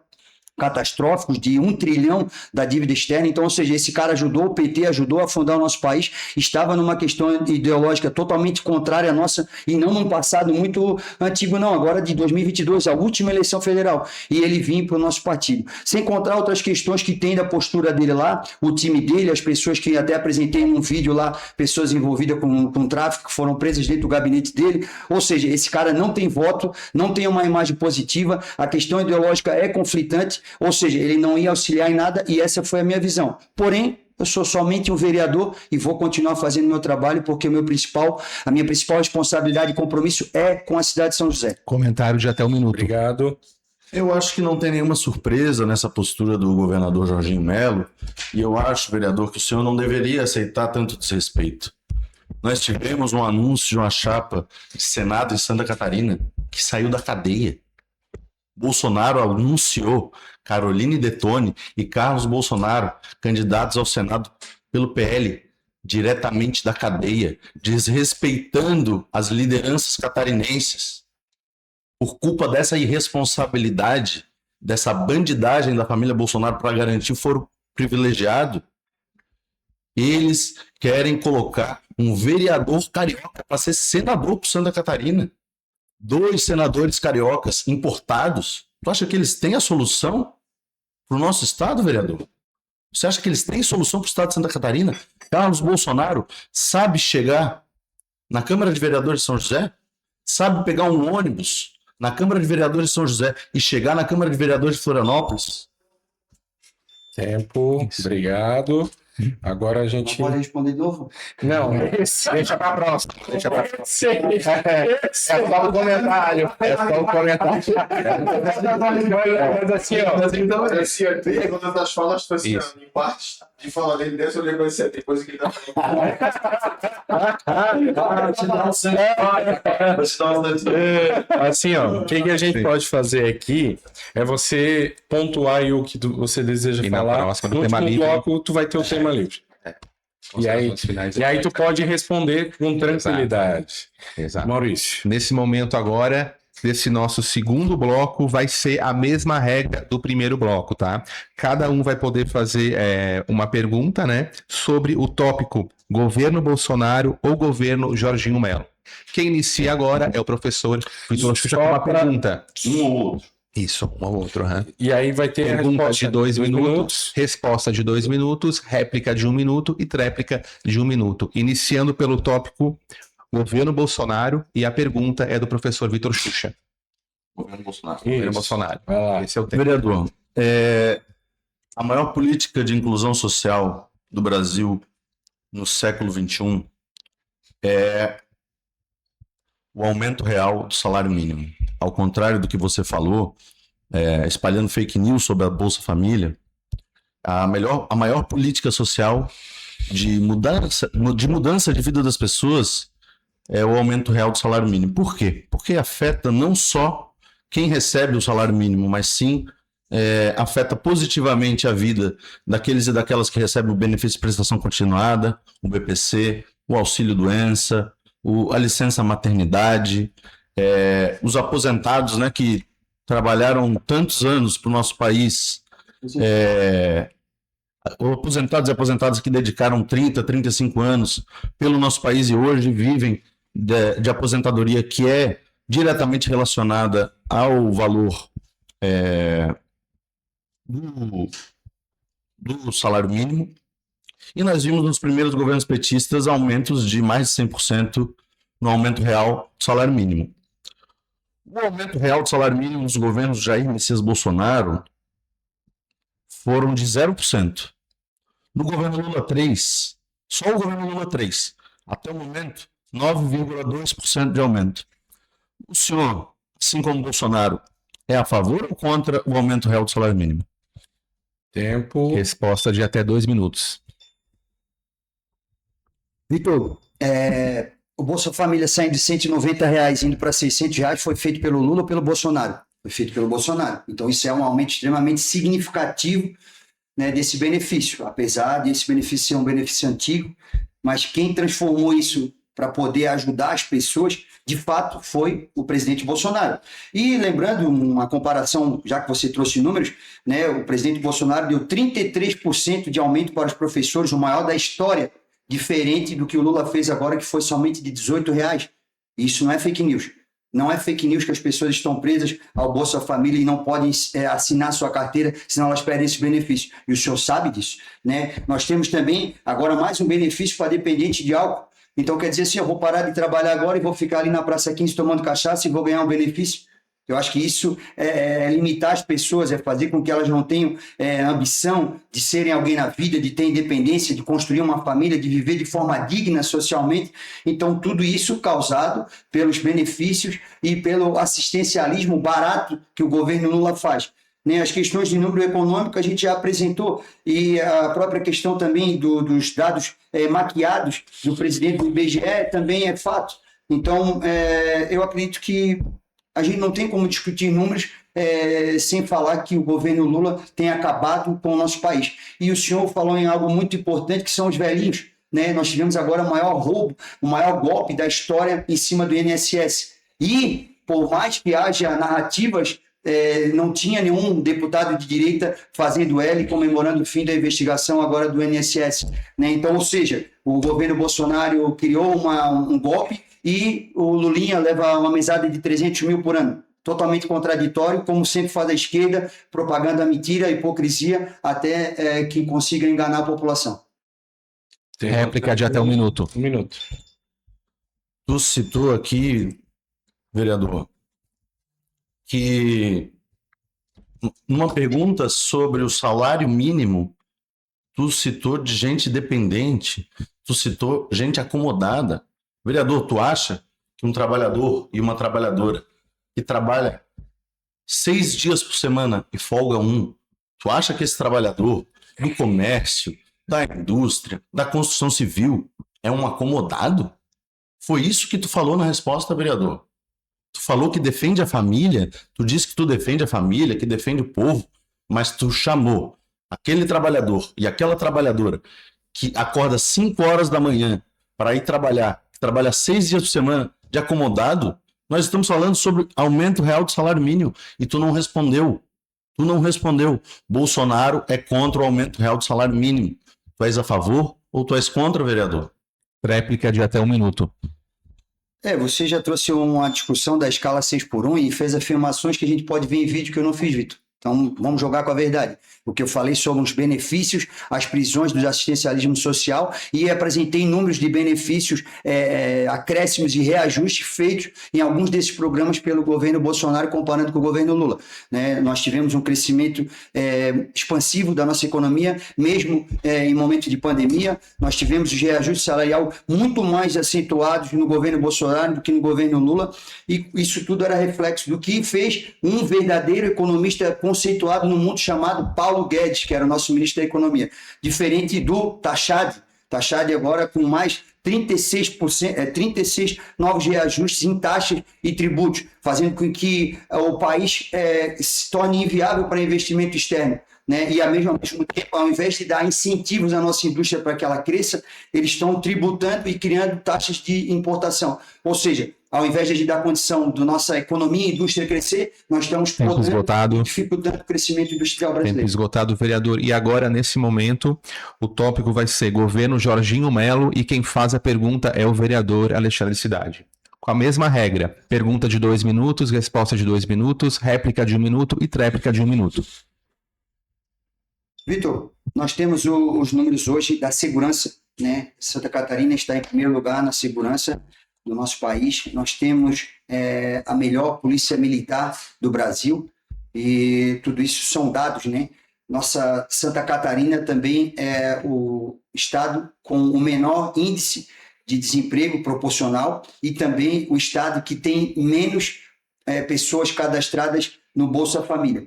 catastróficos de 1 trilhão da dívida externa. Então, ou seja, esse cara ajudou o PT, ajudou a fundar o nosso país, estava numa questão ideológica totalmente contrária à nossa, e não num passado muito antigo, não, agora de 2022, a última eleição federal, e ele vinha para o nosso partido. Sem contar outras questões que tem da postura dele lá, o time dele, as pessoas que até apresentei num vídeo lá, pessoas envolvidas com tráfico, que foram presas dentro do gabinete dele. Ou seja, esse cara não tem voto, não tem uma imagem positiva, a questão ideológica é conflitante, ou seja, ele não ia auxiliar em nada, e essa foi a minha visão. Porém, eu sou somente um vereador e vou continuar fazendo meu trabalho, porque a minha principal responsabilidade e compromisso é com a cidade de São José. Comentário de até 1 minuto. Obrigado. Eu acho que não tem nenhuma surpresa nessa postura do governador Jorginho Melo, e eu acho, vereador, que o senhor não deveria aceitar tanto desrespeito. Nós tivemos um anúncio de uma chapa de Senado em Santa Catarina que saiu da cadeia. Bolsonaro anunciou Caroline Detone e Carlos Bolsonaro candidatos ao Senado pelo PL, diretamente da cadeia, desrespeitando as lideranças catarinenses. Por culpa dessa irresponsabilidade, dessa bandidagem da família Bolsonaro para garantir o foro privilegiado, eles querem colocar um vereador carioca para ser senador por Santa Catarina. 2 senadores cariocas importados. Tu acha que eles têm a solução para o nosso estado, vereador? Você acha que eles têm solução para o estado de Santa Catarina? Carlos Bolsonaro sabe chegar na Câmara de Vereadores de São José? Sabe pegar um ônibus na Câmara de Vereadores de São José e chegar na Câmara de Vereadores de Florianópolis? Tempo. Obrigado. Agora a gente... Pode responder de novo? Não, deixa para próxima. Deixa para próxima. É só um comentário. É só um comentário. Mas assim, ó. Então, assim, ó, quando das falas, foi assim, ó, em partes de falar dele dentro, eu reconheci, tem coisa que ele tá falando. Assim, ó, o que a gente pode fazer aqui é você pontuar aí o que você deseja E na falar. próxima, No do tema último livre. bloco, tu vai ter o tema livre. E aí tu pode responder com tranquilidade. Exato. Maurício. Nesse momento agora, desse nosso segundo bloco, vai ser a mesma regra do primeiro bloco, tá? Cada um vai poder fazer uma pergunta, né, sobre o tópico governo Bolsonaro ou governo Jorginho Melo. Quem inicia agora é o professor Vitor Xuxa com uma pergunta. Um ou outro. Isso, um ou outro. E aí vai ter Pergunta resposta de 2 minutos, resposta de 2 minutos, réplica de 1 minuto e tréplica de 1 minuto. Iniciando pelo tópico governo Bolsonaro, e a pergunta é do professor Vitor Xuxa. Governo Bolsonaro. Governo Bolsonaro. Vai lá. Esse é o tema. Vereador, a maior política de inclusão social do Brasil no século XXI é o aumento real do salário mínimo. Ao contrário do que você falou, espalhando fake news sobre a Bolsa Família, a maior política social de mudança de vida das pessoas é o aumento real do salário mínimo. Por quê? Porque afeta não só quem recebe o salário mínimo, mas sim afeta positivamente a vida daqueles e daquelas que recebem o benefício de prestação continuada, o BPC, o auxílio-doença, a licença maternidade, os aposentados, né, que trabalharam tantos anos para o nosso país, aposentados e aposentadas que dedicaram 30, 35 anos pelo nosso país e hoje vivem de aposentadoria que é diretamente relacionada ao valor do salário mínimo. E nós vimos nos primeiros governos petistas aumentos de mais de 100% no aumento real do salário mínimo. O aumento real do salário mínimo dos governos Jair Messias Bolsonaro foram de 0%. No governo Lula 3, só o governo Lula 3, até o momento, 9,2% de aumento. O senhor, assim como Bolsonaro, é a favor ou contra o aumento real do salário mínimo? Tempo. Resposta de até 2 minutos. Vitor, o Bolsa Família saindo de R$ 190 indo para R$ 600 foi feito pelo Lula ou pelo Bolsonaro? Foi feito pelo Bolsonaro. Então, isso é um aumento extremamente significativo, né, desse benefício, apesar desse benefício ser um benefício antigo, mas quem transformou isso para poder ajudar as pessoas, de fato, foi o presidente Bolsonaro. E lembrando uma comparação, já que você trouxe números, né, o presidente Bolsonaro deu 33% de aumento para os professores, o maior da história, diferente do que o Lula fez agora, que foi somente de R$ 18. Isso não é fake news. Não é fake news que as pessoas estão presas ao Bolsa Família e não podem assinar sua carteira, senão elas perdem esse benefício. E o senhor sabe disso, né? Nós temos também agora mais um benefício para dependente de álcool. Então quer dizer assim, eu vou parar de trabalhar agora e vou ficar ali na Praça 15 tomando cachaça e vou ganhar um benefício? Eu acho que isso é limitar as pessoas, é fazer com que elas não tenham ambição de serem alguém na vida, de ter independência, de construir uma família, de viver de forma digna socialmente. Então, tudo isso causado pelos benefícios e pelo assistencialismo barato que o governo Lula faz. As questões de número econômico a gente já apresentou, e a própria questão também dos dados maquiados do presidente do IBGE também é fato. Então, eu acredito que a gente não tem como discutir números sem falar que o governo Lula tem acabado com o nosso país. E o senhor falou em algo muito importante, que são os velhinhos, né? Nós tivemos agora o maior roubo, o maior golpe da história em cima do INSS. E, por mais que haja narrativas, não tinha nenhum deputado de direita fazendo L, comemorando o fim da investigação agora do INSS, né? Então, ou seja, o governo Bolsonaro criou um golpe e o Lulinha leva uma mesada de 300 mil por ano. Totalmente contraditório, como sempre faz a esquerda, propaganda mentira, hipocrisia, até que consiga enganar a população. Réplica de até 1 minuto. 1 minuto. Tu citou aqui, vereador, que numa pergunta sobre o salário mínimo, tu citou de gente dependente, tu citou gente acomodada. Vereador, tu acha que um trabalhador e uma trabalhadora que trabalha 6 dias por semana e folga 1, tu acha que esse trabalhador do comércio, da indústria, da construção civil é um acomodado? Foi isso que tu falou na resposta, vereador. Tu falou que defende a família, tu disse que tu defende a família, que defende o povo, mas tu chamou aquele trabalhador e aquela trabalhadora que acorda 5 horas da manhã para ir trabalhar, que trabalha 6 dias por semana, de acomodado. Nós estamos falando sobre aumento real do salário mínimo e tu não respondeu. Tu não respondeu. Bolsonaro é contra o aumento real do salário mínimo. Tu és a favor ou tu és contra, vereador? Réplica de até 1 minuto. Você já trouxe uma discussão da escala 6x1 e fez afirmações que a gente pode ver em vídeo que eu não fiz, Vitor. Então, vamos jogar com a verdade. O que eu falei sobre os benefícios, as prisões do assistencialismo social, e apresentei números de benefícios, acréscimos e reajustes feitos em alguns desses programas pelo governo Bolsonaro, comparando com o governo Lula, né? Nós tivemos um crescimento expansivo da nossa economia, mesmo em momento de pandemia. Nós tivemos os reajustes salarial muito mais acentuados no governo Bolsonaro do que no governo Lula, e isso tudo era reflexo do que fez um verdadeiro economista conceituado no mundo chamado Paulo Guedes, que era o nosso ministro da Economia, diferente do Tachad. Tachad agora com mais 36 novos reajustes em taxas e tributos, fazendo com que o país se torne inviável para investimento externo, né? E ao mesmo tempo, ao invés de dar incentivos à nossa indústria para que ela cresça, eles estão tributando e criando taxas de importação. Ou seja, ao invés de dar condição da nossa economia e indústria crescer, nós estamos dificultando o crescimento industrial brasileiro. Tempo esgotado, vereador. E agora, nesse momento, o tópico vai ser governo Jorginho Melo e quem faz a pergunta é o vereador Alexandre Cidade. Com a mesma regra, pergunta de 2 minutos, resposta de 2 minutos, réplica de 1 minuto e tréplica de 1 minuto. Vitor, nós temos os números hoje da segurança, né? Santa Catarina está em primeiro lugar na segurança do nosso país. Nós temos a melhor polícia militar do Brasil, e tudo isso são dados, né? Nossa Santa Catarina também é o estado com o menor índice de desemprego proporcional e também o estado que tem menos pessoas cadastradas no Bolsa Família.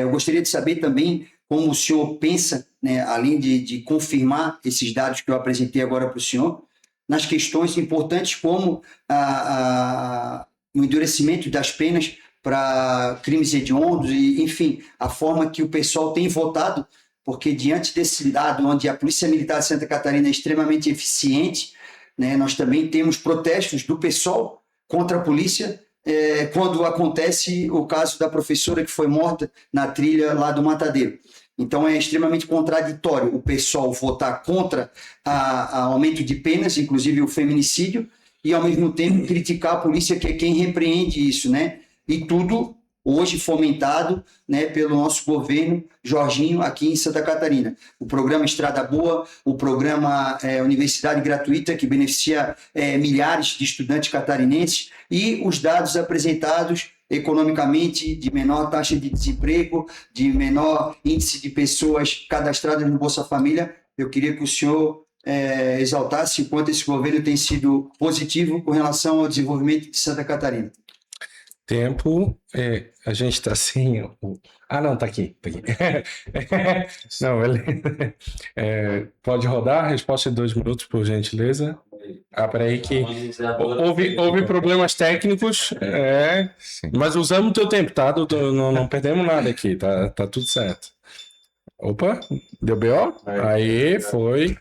Eu gostaria de saber também como o senhor pensa, né, além de confirmar esses dados que eu apresentei agora para o senhor, nas questões importantes como o endurecimento das penas para crimes hediondos e, enfim, a forma que o pessoal tem votado, porque diante desse dado onde a Polícia Militar de Santa Catarina é extremamente eficiente, né, nós também temos protestos do pessoal contra a polícia quando acontece o caso da professora que foi morta na trilha lá do Matadeiro. Então é extremamente contraditório o pessoal votar contra aumento de penas, inclusive o feminicídio, e ao mesmo tempo criticar a polícia, que é quem repreende isso, né? E tudo hoje fomentado, né, pelo nosso governo Jorginho aqui em Santa Catarina. O programa Estrada Boa, o programa Universidade Gratuita, que beneficia milhares de estudantes catarinenses, e os dados apresentados economicamente de menor taxa de desemprego, de menor índice de pessoas cadastradas no Bolsa Família. Eu queria que o senhor exaltasse o quanto esse governo tem sido positivo com relação ao desenvolvimento de Santa Catarina. Tempo, a gente está assim. Não, tá aqui. Não, beleza. Pode rodar a resposta de 2 minutos, por gentileza. Peraí que houve problemas técnicos, mas usamos o teu tempo, tá? Não perdemos nada aqui, tá tudo certo. Opa, deu BO? Aí, foi.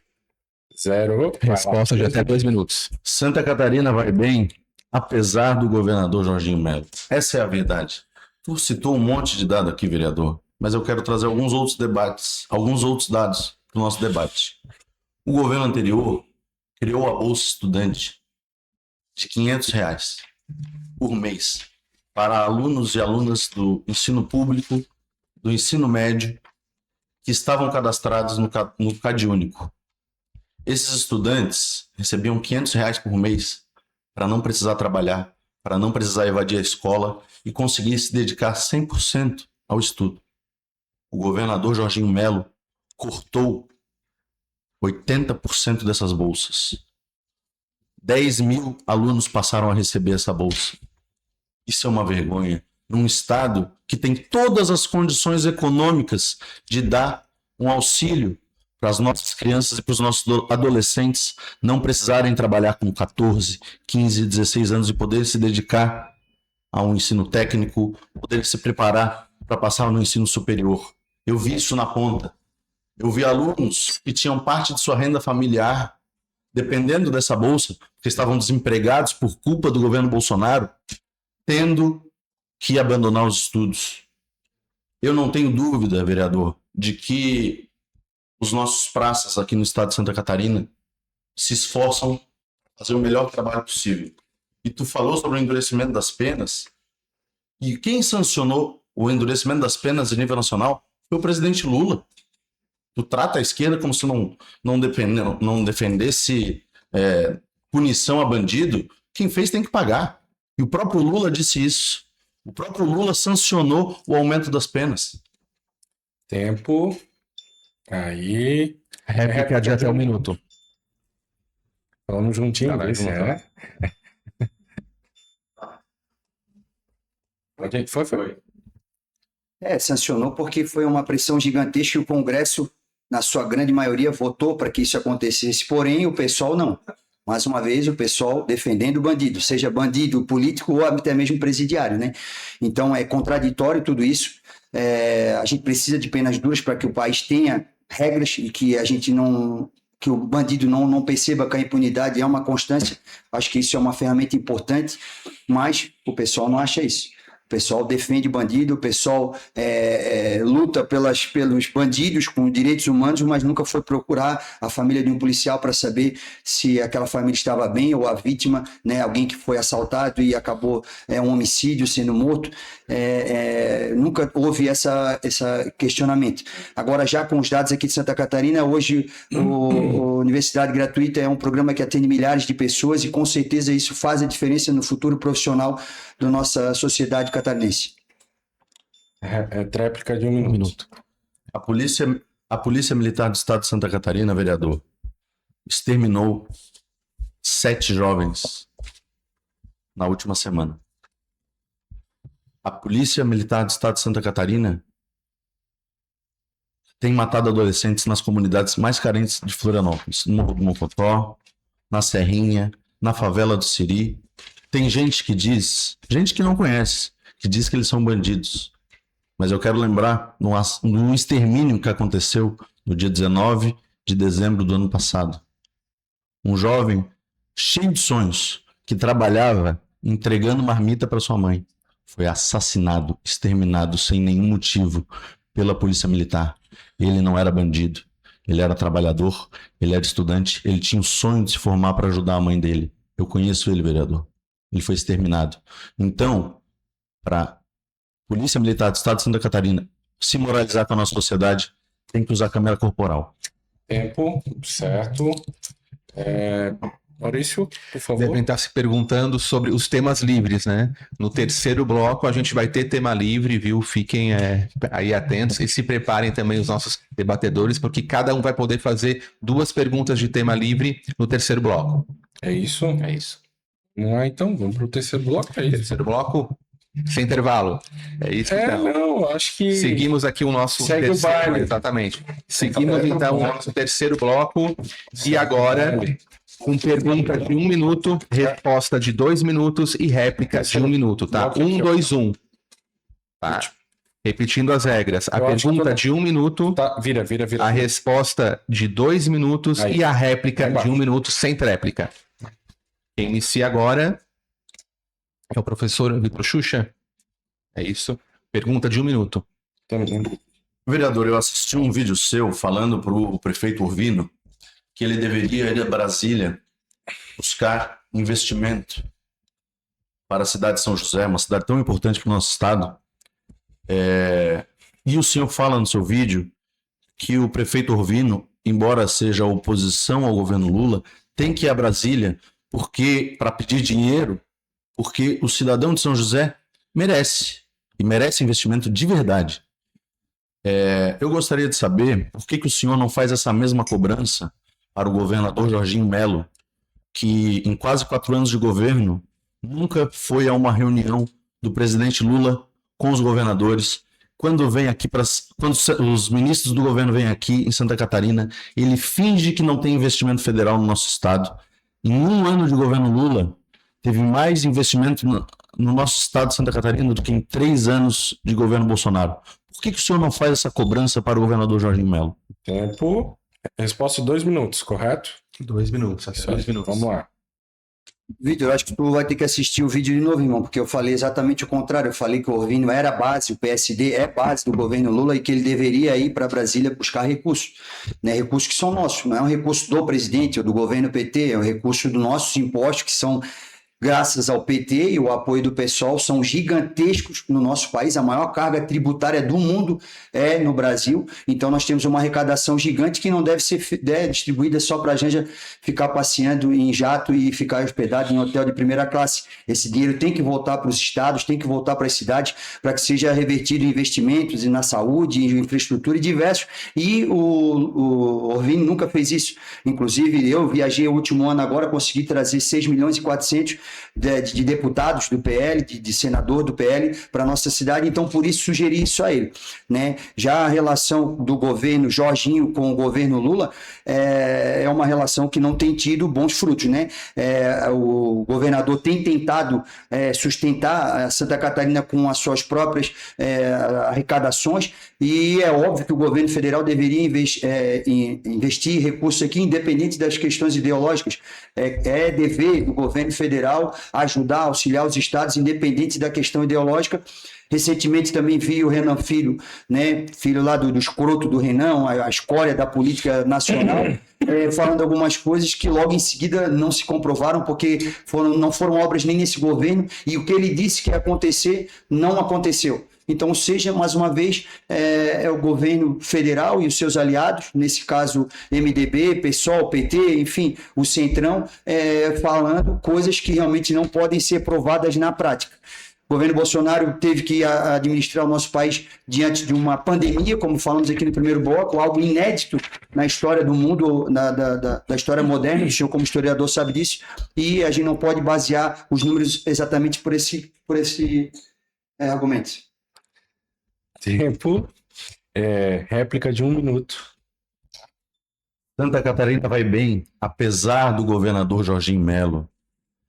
0. Resposta de até 2 minutos. Santa Catarina vai bem, apesar do governador Jorginho Melo. Essa é a verdade. Tu citou um monte de dados aqui, vereador, mas eu quero trazer alguns outros dados para o nosso debate. O governo anterior criou a Bolsa Estudante de R$500 por mês para alunos e alunas do ensino público, do ensino médio, que estavam cadastrados no CadÚnico. Esses estudantes recebiam R$500 por mês para não precisar trabalhar, para não precisar evadir a escola e conseguir se dedicar 100% ao estudo. O governador Jorginho Melo cortou 80% dessas bolsas. 10 mil alunos passaram a receber essa bolsa. Isso é uma vergonha. Num estado que tem todas as condições econômicas de dar um auxílio para as nossas crianças e para os nossos adolescentes não precisarem trabalhar com 14, 15, 16 anos e poder se dedicar a um ensino técnico, poder se preparar para passar no ensino superior. Eu vi isso na ponta. Eu vi alunos que tinham parte de sua renda familiar dependendo dessa bolsa, porque estavam desempregados por culpa do governo Bolsonaro, tendo que abandonar os estudos. Eu não tenho dúvida, vereador, de que os nossos praças aqui no estado de Santa Catarina se esforçam para fazer o melhor trabalho possível. E tu falou sobre o endurecimento das penas, e quem sancionou o endurecimento das penas a nível nacional foi o presidente Lula. Tu trata a esquerda como se não defendesse punição a bandido. Quem fez tem que pagar. E o próprio Lula disse isso. O próprio Lula sancionou o aumento das penas. Tempo. Aí. Réplica de até 1 minuto. Vamos juntinho. Foi. Sancionou porque foi uma pressão gigantesca e o Congresso, na sua grande maioria, votou para que isso acontecesse. Porém, o pessoal não. Mais uma vez, o pessoal defendendo o bandido, seja bandido político ou até mesmo presidiário, né? Então, é contraditório tudo isso. A gente precisa de penas duras para que o país tenha regras e que a gente não... que o bandido não perceba que a impunidade é uma constância. Acho que isso é uma ferramenta importante, mas o pessoal não acha isso. O pessoal defende bandido, o pessoal luta pelos bandidos com direitos humanos, mas nunca foi procurar a família de um policial para saber se aquela família estava bem ou a vítima, né, alguém que foi assaltado e acabou um homicídio sendo morto. Nunca houve esse questionamento. Agora, já com os dados aqui de Santa Catarina, hoje o Universidade Gratuita é um programa que atende milhares de pessoas e com certeza isso faz a diferença no futuro profissional da nossa sociedade catarinense. Tréplica de 1 minuto. A Polícia Militar do Estado de Santa Catarina, vereador, exterminou 7 jovens na última semana. A Polícia Militar do Estado de Santa Catarina tem matado adolescentes nas comunidades mais carentes de Florianópolis, no Morro do Mocotó, na Serrinha, na favela do Siri. Tem gente que diz, gente que não conhece, que diz que eles são bandidos. Mas eu quero lembrar no extermínio que aconteceu no dia 19 de dezembro do ano passado. Um jovem cheio de sonhos, que trabalhava entregando marmita para sua mãe, foi assassinado, exterminado sem nenhum motivo pela polícia militar. Ele não era bandido, ele era trabalhador, ele era estudante, ele tinha o sonho de se formar para ajudar a mãe dele. Eu conheço ele, vereador. Ele foi exterminado. Então, para Polícia Militar do Estado de Santa Catarina se moralizar com a nossa sociedade, tem que usar câmera corporal. Tempo, certo. Maurício, por favor. Devem estar se perguntando sobre os temas livres, né? No terceiro bloco a gente vai ter tema livre, viu? Fiquem aí atentos e se preparem também os nossos debatedores, porque cada um vai poder fazer 2 perguntas de tema livre no terceiro bloco. É isso? É isso. Vamos lá, então. Vamos para o terceiro bloco. É isso. Terceiro bloco, sem intervalo. É isso, então. Não, acho que... Seguimos aqui o nosso Segue o baile. Exatamente. Seguimos, então, o nosso terceiro bloco. E agora, com pergunta de 1 minuto, resposta de 2 minutos e réplica de 1 minuto, tá? 1, 2, 1. Tá? Repetindo as regras. A pergunta de 1 minuto, Tá, vira. a resposta de 2 minutos Aí. e a réplica Embaixo. de 1 minuto sem tréplica. Quem inicia agora é o professor Vitor Xuxa. É isso. Pergunta de 1 minuto. Vereador, eu assisti um vídeo seu falando para o prefeito Urbino que ele deveria ir a Brasília buscar investimento para a cidade de São José, uma cidade tão importante para o nosso estado. E o senhor fala no seu vídeo que o prefeito Urbino, embora seja oposição ao governo Lula, tem que ir a Brasília para pedir dinheiro, porque o cidadão de São José merece, e merece investimento de verdade. Eu gostaria de saber por que o senhor não faz essa mesma cobrança para o governador Jorginho Melo, que em quase 4 anos de governo nunca foi a uma reunião do presidente Lula com os governadores. Quando os ministros do governo vêm aqui em Santa Catarina, ele finge que não tem investimento federal no nosso estado. Em 1 ano de governo Lula, teve mais investimento no nosso estado de Santa Catarina do que em 3 anos de governo Bolsonaro. Por que o senhor não faz essa cobrança para o governador Jorginho Melo? Tempo. Resposta de 2 minutos, correto? 2 minutos. 2 minutos. Vamos lá. Vitor, eu acho que tu vai ter que assistir o vídeo de novo, irmão, porque eu falei exatamente o contrário. Eu falei que o Urbino era base, o PSD é base do governo Lula e que ele deveria ir para Brasília buscar recursos, né? Recursos que são nossos, não é um recurso do presidente ou do governo PT, é um recurso dos nossos impostos que são, graças ao PT e o apoio do PSOL, são gigantescos no nosso país. A maior carga tributária do mundo é no Brasil. Então nós temos uma arrecadação gigante que não deve ser distribuída só para a Janja ficar passeando em jato e ficar hospedado em hotel de primeira classe. Esse dinheiro tem que voltar para os estados, tem que voltar para as cidades, para que seja revertido em investimentos e na saúde, em infraestrutura e diversos. E o Urbino nunca fez isso. Inclusive, eu viajei o último ano agora, consegui trazer 6 milhões e 400 de deputados do PL, de senador do PL para a nossa cidade, então por isso sugeri isso a ele, né? Já a relação do governo Jorginho com o governo Lula é uma relação que não tem tido bons frutos, né? O governador tem tentado sustentar a Santa Catarina com as suas próprias arrecadações e é óbvio que o governo federal deveria investir recursos aqui, independente das questões ideológicas. É dever do governo federal ajudar, auxiliar os estados, independente da questão ideológica. Recentemente também vi o Renan Filho, né, filho lá do escroto do Renan, a escória da política nacional, falando algumas coisas que logo em seguida não se comprovaram, porque não foram obras nem nesse governo, e o que ele disse que ia acontecer, não aconteceu. Então, ou seja, mais uma vez, é o governo federal e os seus aliados, nesse caso MDB, PSOL, PT, enfim, o Centrão, falando coisas que realmente não podem ser provadas na prática. O governo Bolsonaro teve que administrar o nosso país diante de uma pandemia, como falamos aqui no primeiro bloco, algo inédito na história do mundo, da história moderna, o senhor como historiador sabe disso, e a gente não pode basear os números exatamente por esse argumento. Tempo. Réplica de 1 minuto. Santa Catarina vai bem, apesar do governador Jorginho Melo.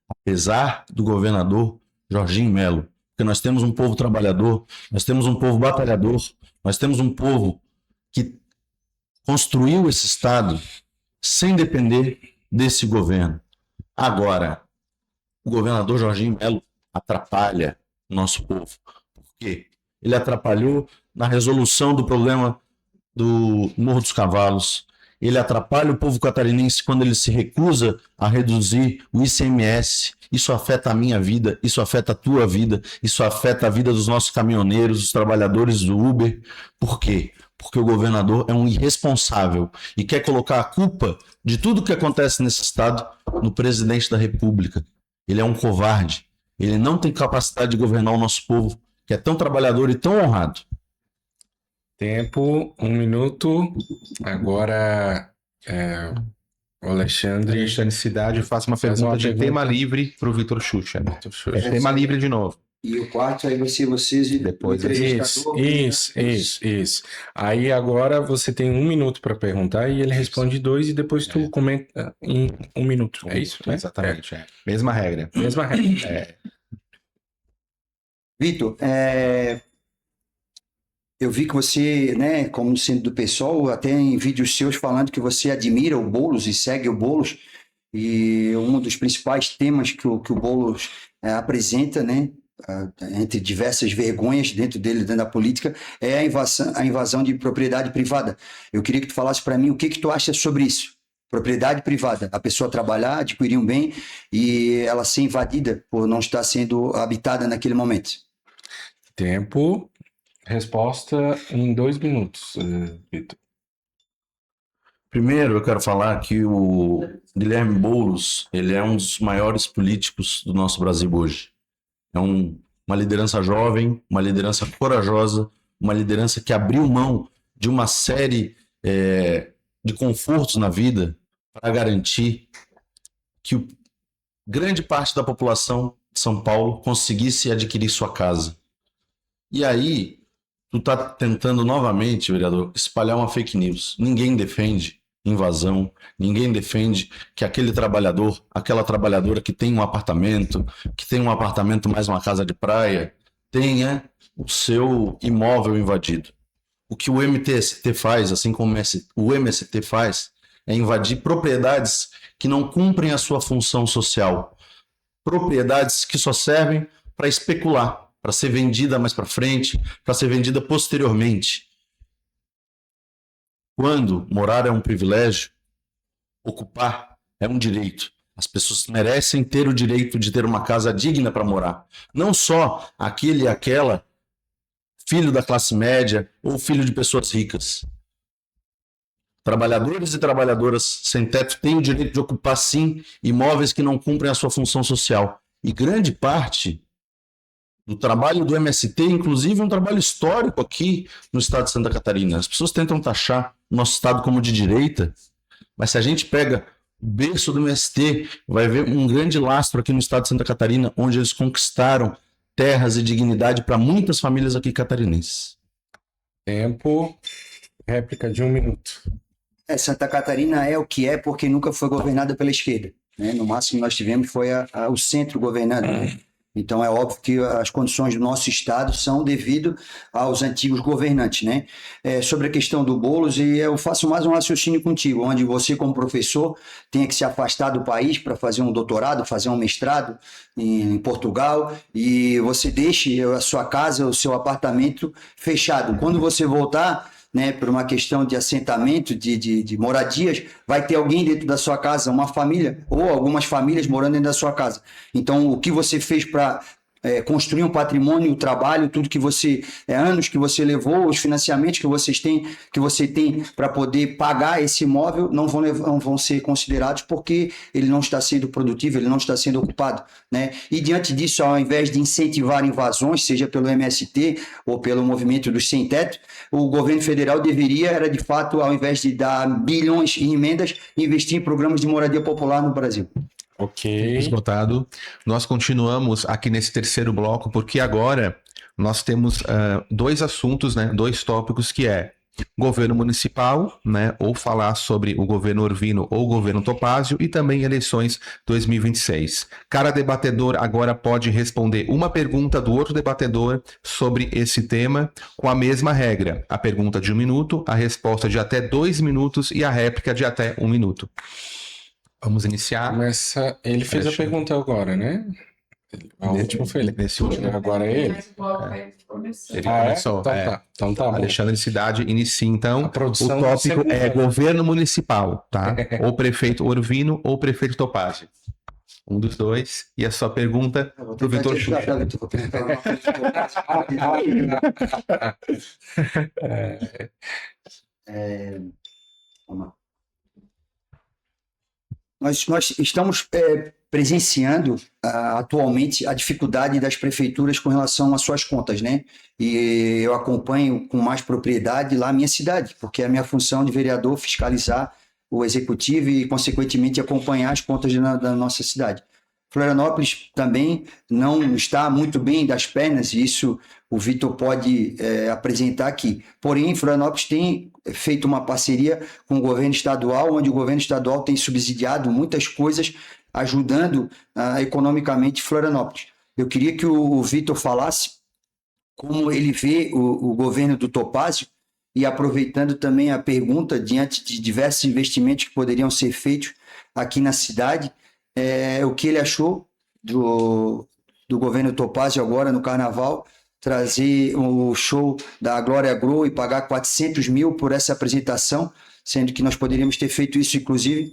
Apesar do governador Jorginho Melo. Porque nós temos um povo trabalhador, nós temos um povo batalhador, nós temos um povo que construiu esse Estado sem depender desse governo. Agora, o governador Jorginho Melo atrapalha o nosso povo. Por quê? Ele atrapalhou na resolução do problema do Morro dos Cavalos. Ele atrapalha o povo catarinense quando ele se recusa a reduzir o ICMS. Isso afeta a minha vida, isso afeta a tua vida, isso afeta a vida dos nossos caminhoneiros, dos trabalhadores do Uber. Por quê? Porque o governador é um irresponsável e quer colocar a culpa de tudo que acontece nesse estado no presidente da República. Ele é um covarde. Ele não tem capacidade de governar o nosso povo, que é tão trabalhador e tão honrado. Tempo, 1 minuto. Agora, o Alexandre. Cidade faz uma Faz pergunta uma de pergunta. tema livre para o Vitor Xuxa. É tema livre de novo. E o quarto aí vai ser vocês e Depois o entrevistador. Isso. Aí agora você tem 1 minuto para perguntar e ele responde 2 e depois tu comenta em 1 minuto. É isso, né? Exatamente. É. Mesma regra. Mesma regra. Vitor, eu vi que você, né, como sendo do pessoal, até em vídeos seus falando que você admira o Boulos e segue o Boulos, e um dos principais temas que o Boulos apresenta, né, entre diversas vergonhas dentro da política, é a invasão de propriedade privada. Eu queria que tu falasse para mim o que tu acha sobre isso. Propriedade privada, a pessoa trabalhar, adquirir um bem e ela ser invadida por não estar sendo habitada naquele momento. Tempo. Resposta em 2 minutos, Vitor. Primeiro, eu quero falar que o Guilherme Boulos, ele é um dos maiores políticos do nosso Brasil hoje. É uma liderança jovem, uma liderança corajosa, uma liderança que abriu mão de uma série de confortos na vida para garantir que grande parte da população de São Paulo conseguisse adquirir sua casa. E aí, tu tá tentando novamente, vereador, espalhar uma fake news. Ninguém defende invasão, ninguém defende que aquele trabalhador, aquela trabalhadora que tem um apartamento mais uma casa de praia, tenha o seu imóvel invadido. O que o MTST faz, assim como o MST faz, é invadir propriedades que não cumprem a sua função social. Propriedades que só servem para especular, para ser vendida mais para frente, para ser vendida posteriormente. Quando morar é um privilégio, ocupar é um direito. As pessoas merecem ter o direito de ter uma casa digna para morar. Não só aquele e aquela filho da classe média ou filho de pessoas ricas. Trabalhadores e trabalhadoras sem teto têm o direito de ocupar, sim, imóveis que não cumprem a sua função social. E grande parte do trabalho do MST, inclusive um trabalho histórico aqui no estado de Santa Catarina. As pessoas tentam taxar o nosso estado como de direita, mas se a gente pega o berço do MST, vai ver um grande lastro aqui no estado de Santa Catarina, onde eles conquistaram terras e dignidade para muitas famílias aqui catarinenses. Tempo. Réplica de 1 minuto. Santa Catarina é o que é porque nunca foi governada pela esquerda, né? No máximo que nós tivemos foi o centro governando, né? Então é óbvio que as condições do nosso estado são devido aos antigos governantes, né? Sobre a questão do Boulos, e eu faço mais um raciocínio contigo, onde você como professor tem que se afastar do país para fazer um doutorado, fazer um mestrado em Portugal, e você deixe a sua casa, o seu apartamento fechado. Quando você voltar, né, por uma questão de assentamento, de moradias, vai ter alguém dentro da sua casa, uma família, ou algumas famílias morando dentro da sua casa. Então, o que você fez para construir um patrimônio, o trabalho, tudo que você, anos que você levou, os financiamentos que você tem para poder pagar esse imóvel, não vão ser considerados porque ele não está sendo produtivo, ele não está sendo ocupado, né? E diante disso, ao invés de incentivar invasões, seja pelo MST ou pelo movimento dos sem teto, o governo federal era de fato, ao invés de dar bilhões em emendas, investir em programas de moradia popular no Brasil. Ok. Esgotado. Nós continuamos aqui nesse terceiro bloco, porque agora nós temos 2 assuntos, né, 2 tópicos, que é governo municipal, né, ou falar sobre o governo Orvino ou o governo Topázio e também eleições 2026. Cada debatedor agora pode responder uma pergunta do outro debatedor sobre esse tema com a mesma regra. A pergunta de 1 minuto, a resposta de até 2 minutos e a réplica de até 1 minuto. Vamos iniciar. Ele fez a pergunta agora, né? A última foi ele. Nesse último. Agora é ele. Ele começou. Tá. Então tá bom. Alexandre Cidade inicia, então. O produção tópico sempre é faz. governo municipal, tá? Ou prefeito Orvino ou prefeito Topázio. Um dos dois. E a sua pergunta para o Vitor Xuxa. Vamos lá. Nós estamos presenciando atualmente a dificuldade das prefeituras com relação às suas contas, né? E eu acompanho com mais propriedade lá a minha cidade, porque é a minha função de vereador fiscalizar o executivo e, consequentemente, acompanhar as contas da nossa cidade. Florianópolis também não está muito bem das pernas, e isso o Vitor pode apresentar aqui. Porém, Florianópolis tem feito uma parceria com o governo estadual, onde o governo estadual tem subsidiado muitas coisas, ajudando economicamente Florianópolis. Eu queria que o Vitor falasse como ele vê o governo do Topázio, e aproveitando também a pergunta, diante de diversos investimentos que poderiam ser feitos aqui na cidade, o que ele achou do governo Topázio agora no Carnaval, trazer o show da Glória Grow e pagar 400 mil por essa apresentação, sendo que nós poderíamos ter feito isso, inclusive.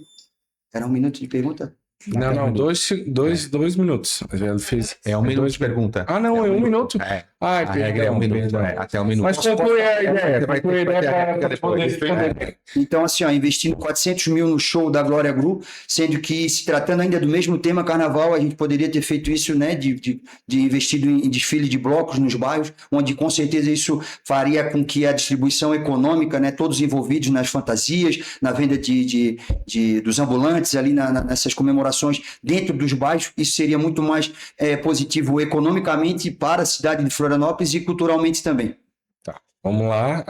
Era 1 minuto de pergunta? Não, 2 minutos. Ele fez. É 1 minuto de pergunta. Ah, não, é 1 minuto. A regra é 1 minuto, até 1 minuto. Mas conclui a ideia. Vai ter a réplica depois. Então, assim, investindo 400 mil no show da Glória Gru, sendo que, se tratando ainda do mesmo tema Carnaval, a gente poderia ter feito isso, né, de investido em desfile de blocos nos bairros, onde com certeza isso faria com que a distribuição econômica, né, todos envolvidos nas fantasias, na venda dos ambulantes ali nessas comemorações dentro dos bairros, isso seria muito mais positivo economicamente para a cidade de Florianópolis e culturalmente também. Tá, vamos lá.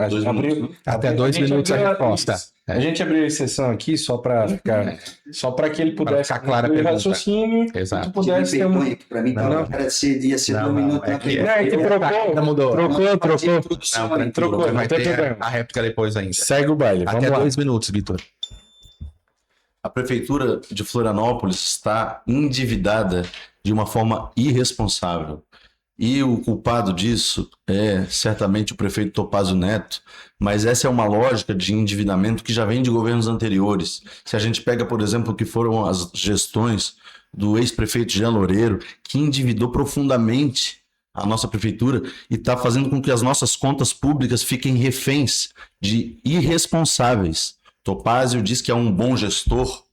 Até 2 minutos a resposta. A gente abriu a exceção aqui só para ficar, só para que ele pudesse ficar clara a pergunta. raciocínio, Exato. que pudesse ter um... Para mim, ia ser 2 minutos na Trocou, Vai não tem ter problema. a réplica depois ainda. Segue o baile, vamos Até lá. 2 minutos, Vitor. A prefeitura de Florianópolis está endividada de uma forma irresponsável. E o culpado disso é certamente o prefeito Topázio Neto, mas essa é uma lógica de endividamento que já vem de governos anteriores. Se a gente pega, por exemplo, o que foram as gestões do ex-prefeito Jean Loureiro, que endividou profundamente a nossa prefeitura e está fazendo com que as nossas contas públicas fiquem reféns de irresponsáveis. Topázio diz que é um bom gestor,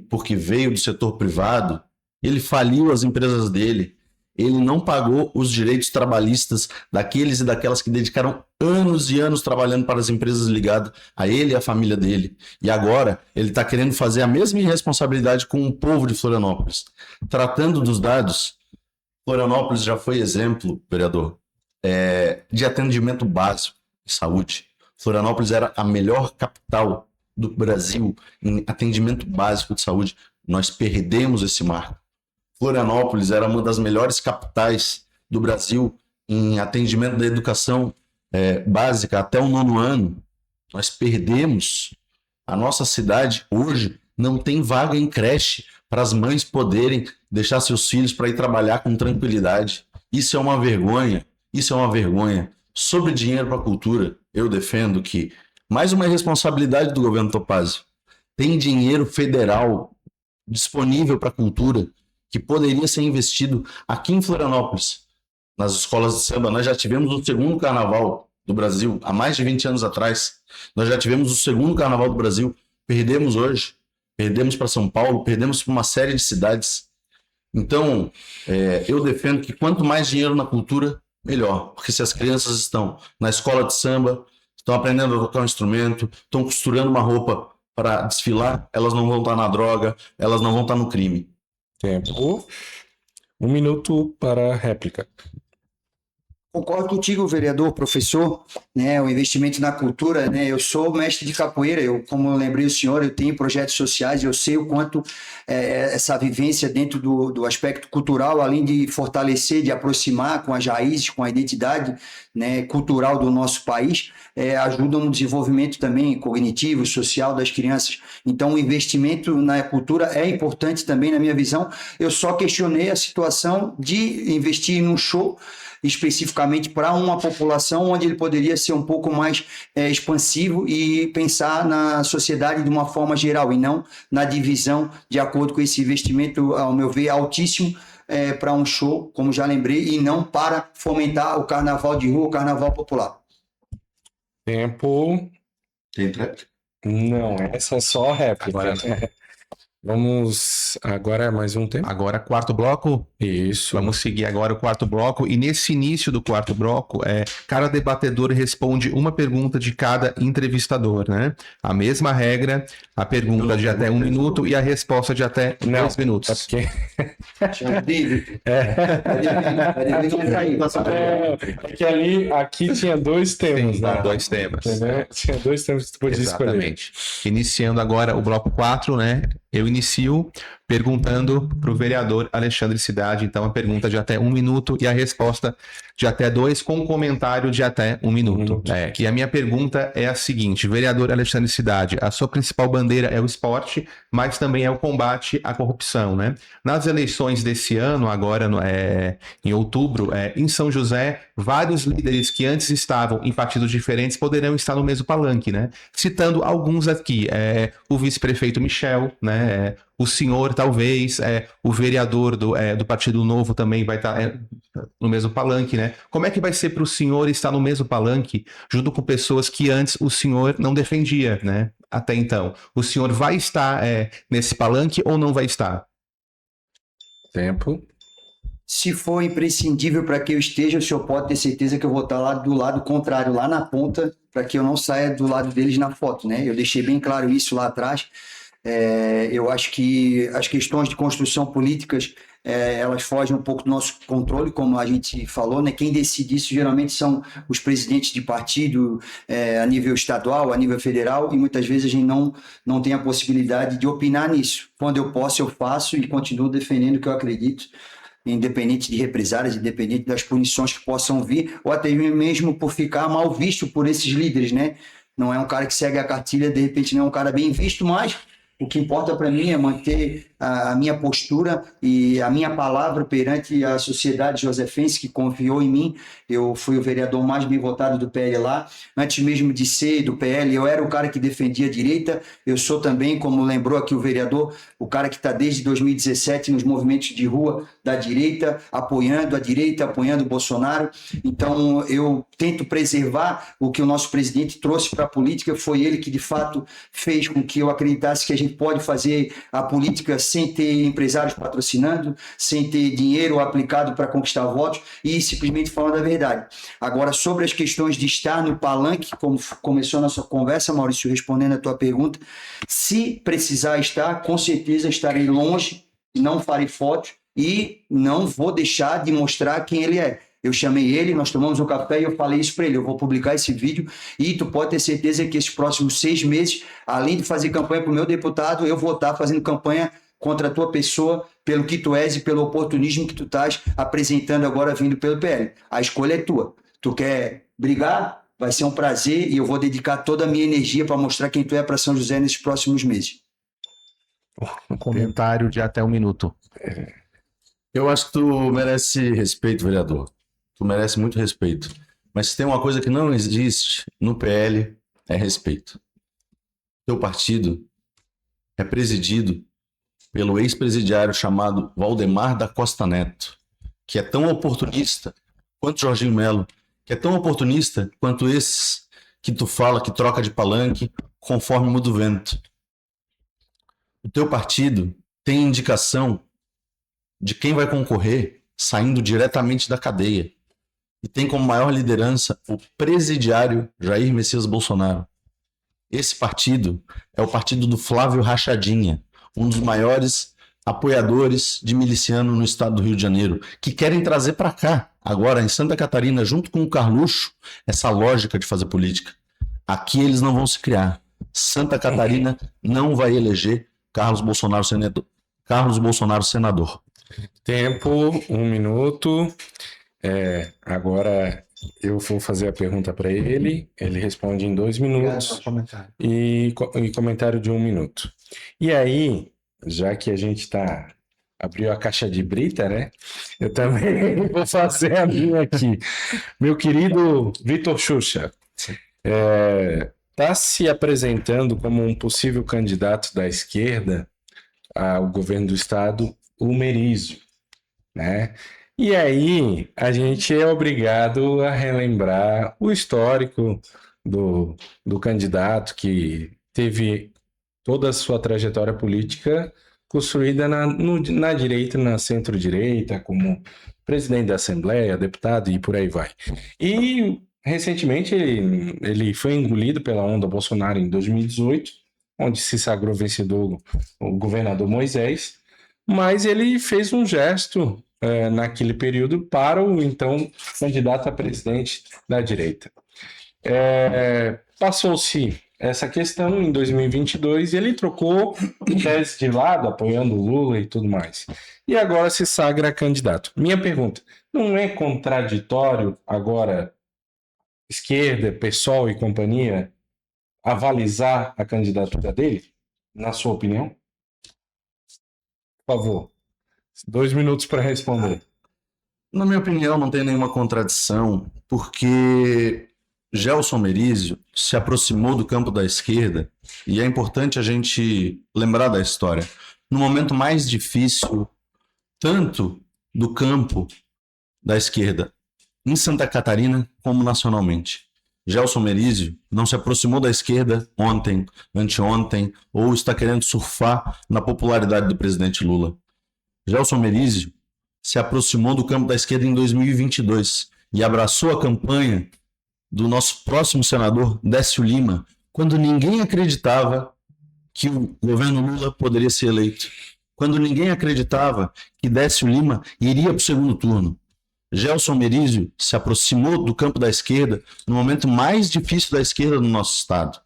porque veio do setor privado, ele faliu as empresas dele, ele não pagou os direitos trabalhistas daqueles e daquelas que dedicaram anos e anos trabalhando para as empresas ligadas a ele e a família dele. E agora ele está querendo fazer a mesma irresponsabilidade com o povo de Florianópolis. Tratando dos dados, Florianópolis já foi exemplo, vereador, de atendimento básico de saúde. Florianópolis era a melhor capital do Brasil em atendimento básico de saúde. Nós perdemos esse marco. Florianópolis era uma das melhores capitais do Brasil em atendimento da educação básica até o 9º ano. Nós perdemos. A nossa cidade hoje não tem vaga em creche para as mães poderem deixar seus filhos para ir trabalhar com tranquilidade. Isso é uma vergonha. Isso é uma vergonha. Sobre dinheiro para a cultura, eu defendo que, mais uma irresponsabilidade do governo Topázio, tem dinheiro federal disponível para a cultura que poderia ser investido aqui em Florianópolis, nas escolas de samba. Nós já tivemos o 2º carnaval do Brasil, há mais de 20 anos atrás. Nós já tivemos o 2º carnaval do Brasil. Perdemos hoje. Perdemos para São Paulo, perdemos para uma série de cidades. Então, eu defendo que quanto mais dinheiro na cultura, melhor. Porque se as crianças estão na escola de samba, estão aprendendo a tocar um instrumento, estão costurando uma roupa para desfilar, elas não vão estar na droga, elas não vão estar no crime. Tempo. 1 minuto para a réplica. Concordo contigo, vereador, professor, né, o investimento na cultura, né, eu sou mestre de capoeira, como eu lembrei o senhor, eu tenho projetos sociais, eu sei o quanto essa vivência dentro do aspecto cultural, além de fortalecer, de aproximar com as raízes, com a identidade, né, cultural do nosso país, ajuda no desenvolvimento também cognitivo, social das crianças. Então, o investimento na cultura é importante também, na minha visão. Eu só questionei a situação de investir num show especificamente para uma população onde ele poderia ser um pouco mais expansivo e pensar na sociedade de uma forma geral e não na divisão de acordo com esse investimento, ao meu ver, altíssimo para um show, como já lembrei, e não para fomentar o carnaval de rua, o carnaval popular. Tempo. Tem trap? Não, essa é só réplica. Vamos. Agora é mais um tempo? Agora, quarto bloco. Isso. Vamos seguir agora o quarto bloco. E nesse início do quarto bloco, cada debatedor responde uma pergunta de cada entrevistador, né? A mesma regra, a pergunta de até 1 minuto e a resposta de até 2 minutos. É porque... É que aqui tinha 2 temas. Sim, né? 2 temas. Entendeu? Tinha 2 temas que tu podia escolher. Exatamente. Iniciando agora o bloco 4, né? Eu inicio perguntando para o vereador Alexandre Cidade, então a pergunta de até 1 minuto e a resposta de até 2, com comentário de até 1 minuto. E a minha pergunta é a seguinte: vereador Alexandre Cidade, a sua principal bandeira é o esporte, mas também é o combate à corrupção, né? Nas eleições desse ano, agora em outubro, em São José, vários líderes que antes estavam em partidos diferentes poderão estar no mesmo palanque, né? Citando alguns aqui, o vice-prefeito Michel, né? O senhor, talvez, o vereador do Partido Novo também vai estar no mesmo palanque, né? Como é que vai ser para o senhor estar no mesmo palanque, junto com pessoas que antes o senhor não defendia, né? Até então. O senhor vai estar nesse palanque ou não vai estar? Tempo. Se for imprescindível para que eu esteja, o senhor pode ter certeza que eu vou estar lá do lado contrário, lá na ponta, para que eu não saia do lado deles na foto, né? Eu deixei bem claro isso lá atrás. Eu acho que as questões de construção políticas elas fogem um pouco do nosso controle, como a gente falou, né? Quem decide isso geralmente são os presidentes de partido a nível estadual, a nível federal, e muitas vezes a gente não tem a possibilidade de opinar nisso. Quando eu posso, eu faço e continuo defendendo o que eu acredito, independente de represálias, independente das punições que possam vir, ou até mesmo por ficar mal visto por esses líderes, né? Não é um cara que segue a cartilha, de repente não é um cara bem visto, mas o que importa para mim é manter a minha postura e a minha palavra perante a sociedade josefense que confiou em mim. Eu fui o vereador mais bem votado do PL lá. Antes mesmo de ser do PL, eu era o cara que defendia a direita. Eu sou também, como lembrou aqui o vereador, o cara que está desde 2017 nos movimentos de rua da direita, apoiando a direita, apoiando o Bolsonaro. Então, eu tento preservar o que o nosso presidente trouxe para a política. Foi ele que, de fato, fez com que eu acreditasse que a gente pode fazer a política sem ter empresários patrocinando, sem ter dinheiro aplicado para conquistar votos e simplesmente falando a verdade. Agora, sobre as questões de estar no palanque, como começou a nossa conversa, Maurício, respondendo a tua pergunta, se precisar estar, com certeza estarei longe, não farei fotos e não vou deixar de mostrar quem ele é. Eu chamei ele, nós tomamos um café e eu falei isso para ele, eu vou publicar esse vídeo e tu pode ter certeza que esses próximos 6 meses, além de fazer campanha para o meu deputado, eu vou estar fazendo campanha contra a tua pessoa, pelo que tu és e pelo oportunismo que tu estás apresentando agora vindo pelo PL. A escolha é tua. Tu quer brigar? Vai ser um prazer e eu vou dedicar toda a minha energia para mostrar quem tu é para São José nesses próximos meses. Um comentário de até 1 minuto. Eu acho que tu merece respeito, vereador. Tu merece muito respeito. Mas se tem uma coisa que não existe no PL, é respeito. Teu partido é presidido pelo ex-presidiário chamado Valdemar da Costa Neto, que é tão oportunista quanto Jorginho Melo, que é tão oportunista quanto esses que tu fala que troca de palanque conforme muda o vento. O teu partido tem indicação de quem vai concorrer saindo diretamente da cadeia. E tem como maior liderança o presidiário Jair Messias Bolsonaro. Esse partido é o partido do Flávio Rachadinha, um dos maiores apoiadores de miliciano no estado do Rio de Janeiro, que querem trazer para cá. agora em Santa Catarina, junto com o Carluxo, essa lógica de fazer política. Aqui eles não vão se criar. Santa Catarina não vai eleger Carlos Bolsonaro senador. Tempo, 1 minuto. Agora eu vou fazer a pergunta para ele. Ele responde em 2 minutos e comentário de 1 minuto. E aí, já que a gente abriu a caixa de brita, né? Eu também vou fazer a minha aqui. Meu querido Vitor Xuxa, está se apresentando como um possível candidato da esquerda ao governo do estado, o Merizio, né? E aí a gente é obrigado a relembrar o histórico do candidato que teve toda a sua trajetória política construída na direita, na centro-direita, como presidente da Assembleia, deputado e por aí vai. E recentemente ele foi engolido pela onda Bolsonaro em 2018, onde se sagrou vencedor o governador Moisés, mas ele fez um gesto naquele período para o então candidato a presidente da direita. Passou-se essa questão em 2022 e ele trocou tese de lado, apoiando o Lula e tudo mais. E agora se sagra candidato. Minha pergunta, não é contraditório agora esquerda, PSOL e companhia avalizar a candidatura dele, na sua opinião? Por favor, 2 minutos para responder. Na minha opinião, não tem nenhuma contradição, porque Gelson Merizio se aproximou do campo da esquerda, e é importante a gente lembrar da história. No momento mais difícil, tanto do campo da esquerda em Santa Catarina como nacionalmente. Gelson Merizio não se aproximou da esquerda ontem, anteontem, ou está querendo surfar na popularidade do presidente Lula. Gelson Merizio se aproximou do campo da esquerda em 2022 e abraçou a campanha do nosso próximo senador, Décio Lima, quando ninguém acreditava que o governo Lula poderia ser eleito, quando ninguém acreditava que Décio Lima iria para o segundo turno. Gelson Merizio se aproximou do campo da esquerda no momento mais difícil da esquerda no nosso estado.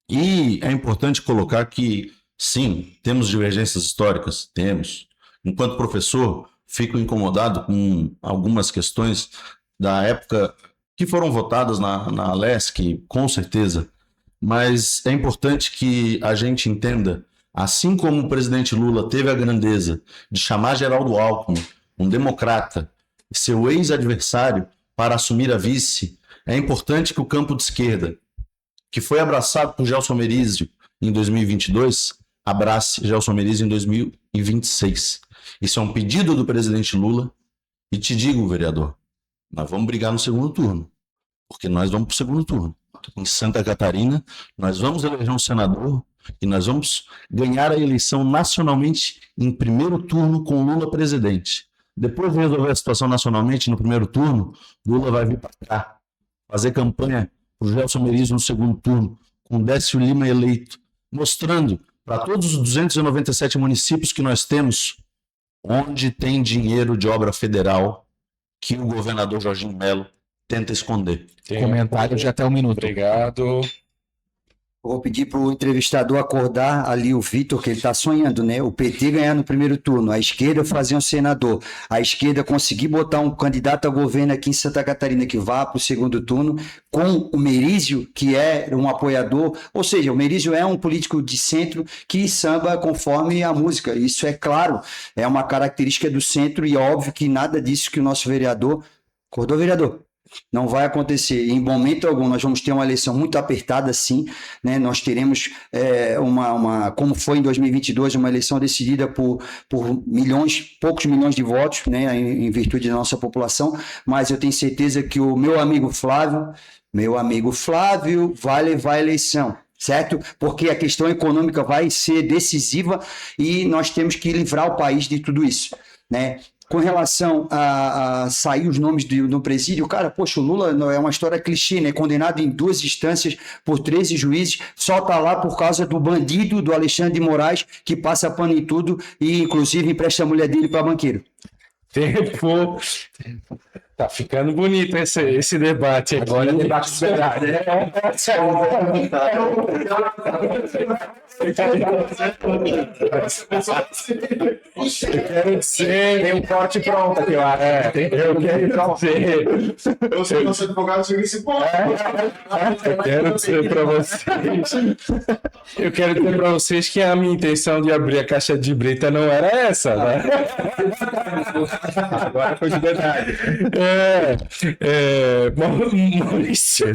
E é importante colocar que, sim, temos divergências históricas, temos. Enquanto professor, fico incomodado com algumas questões da época que foram votadas na LESC, com certeza. Mas é importante que a gente entenda, assim como o presidente Lula teve a grandeza de chamar Geraldo Alckmin, um democrata, seu ex-adversário, para assumir a vice, é importante que o campo de esquerda, que foi abraçado por Gelson Merizio em 2022, abrace Gelson Merizio em 2026. Isso é um pedido do presidente Lula. E te digo, vereador, nós vamos brigar no segundo turno, porque nós vamos para o segundo turno. Em Santa Catarina, nós vamos eleger um senador e nós vamos ganhar a eleição nacionalmente em primeiro turno com Lula presidente. Depois de resolver a situação nacionalmente no primeiro turno, Lula vai vir para cá fazer campanha para o Gelson Merizio no segundo turno, com Décio Lima eleito, mostrando para todos os 297 municípios que nós temos onde tem dinheiro de obra federal que o governador Jorginho Melo tenta esconder. Comentário de até 1 minuto. Obrigado. Vou pedir para o entrevistador acordar ali o Vitor, que ele está sonhando, né? O PT ganhar no primeiro turno, a esquerda fazer um senador, a esquerda conseguir botar um candidato a governo aqui em Santa Catarina que vá para o segundo turno, com o Merizio, que é um apoiador, ou seja, o Merizio é um político de centro que samba conforme a música. Isso é claro, é uma característica do centro e é óbvio que nada disso que o nosso vereador... Acordou, vereador? Não vai acontecer em momento algum. Nós vamos ter uma eleição muito apertada, sim, né? Nós teremos como foi em 2022, uma eleição decidida por poucos milhões de votos, né? Em virtude da nossa população, mas eu tenho certeza que o meu amigo Flávio vai levar a eleição, certo? Porque a questão econômica vai ser decisiva e nós temos que livrar o país de tudo isso, né? Com relação a sair os nomes do presídio, cara, poxa, o Lula é uma história clichê, né? Condenado em 2 instâncias por 13 juízes, só tá lá por causa do bandido, do Alexandre de Moraes, que passa pano em tudo e, inclusive, empresta a mulher dele para banqueiro. Tempo. Tá ficando bonito esse debate aqui. Agora é debate de verdade. Eu quero dizer. Tem um corte pronto aqui, eu acho. Eu quero dizer. Eu sei que você advogado chega esse ponto. Eu quero dizer para vocês. Eu quero dizer para vocês que a minha intenção de abrir a caixa de brita não era essa, né? Agora foi de verdade. Maurício.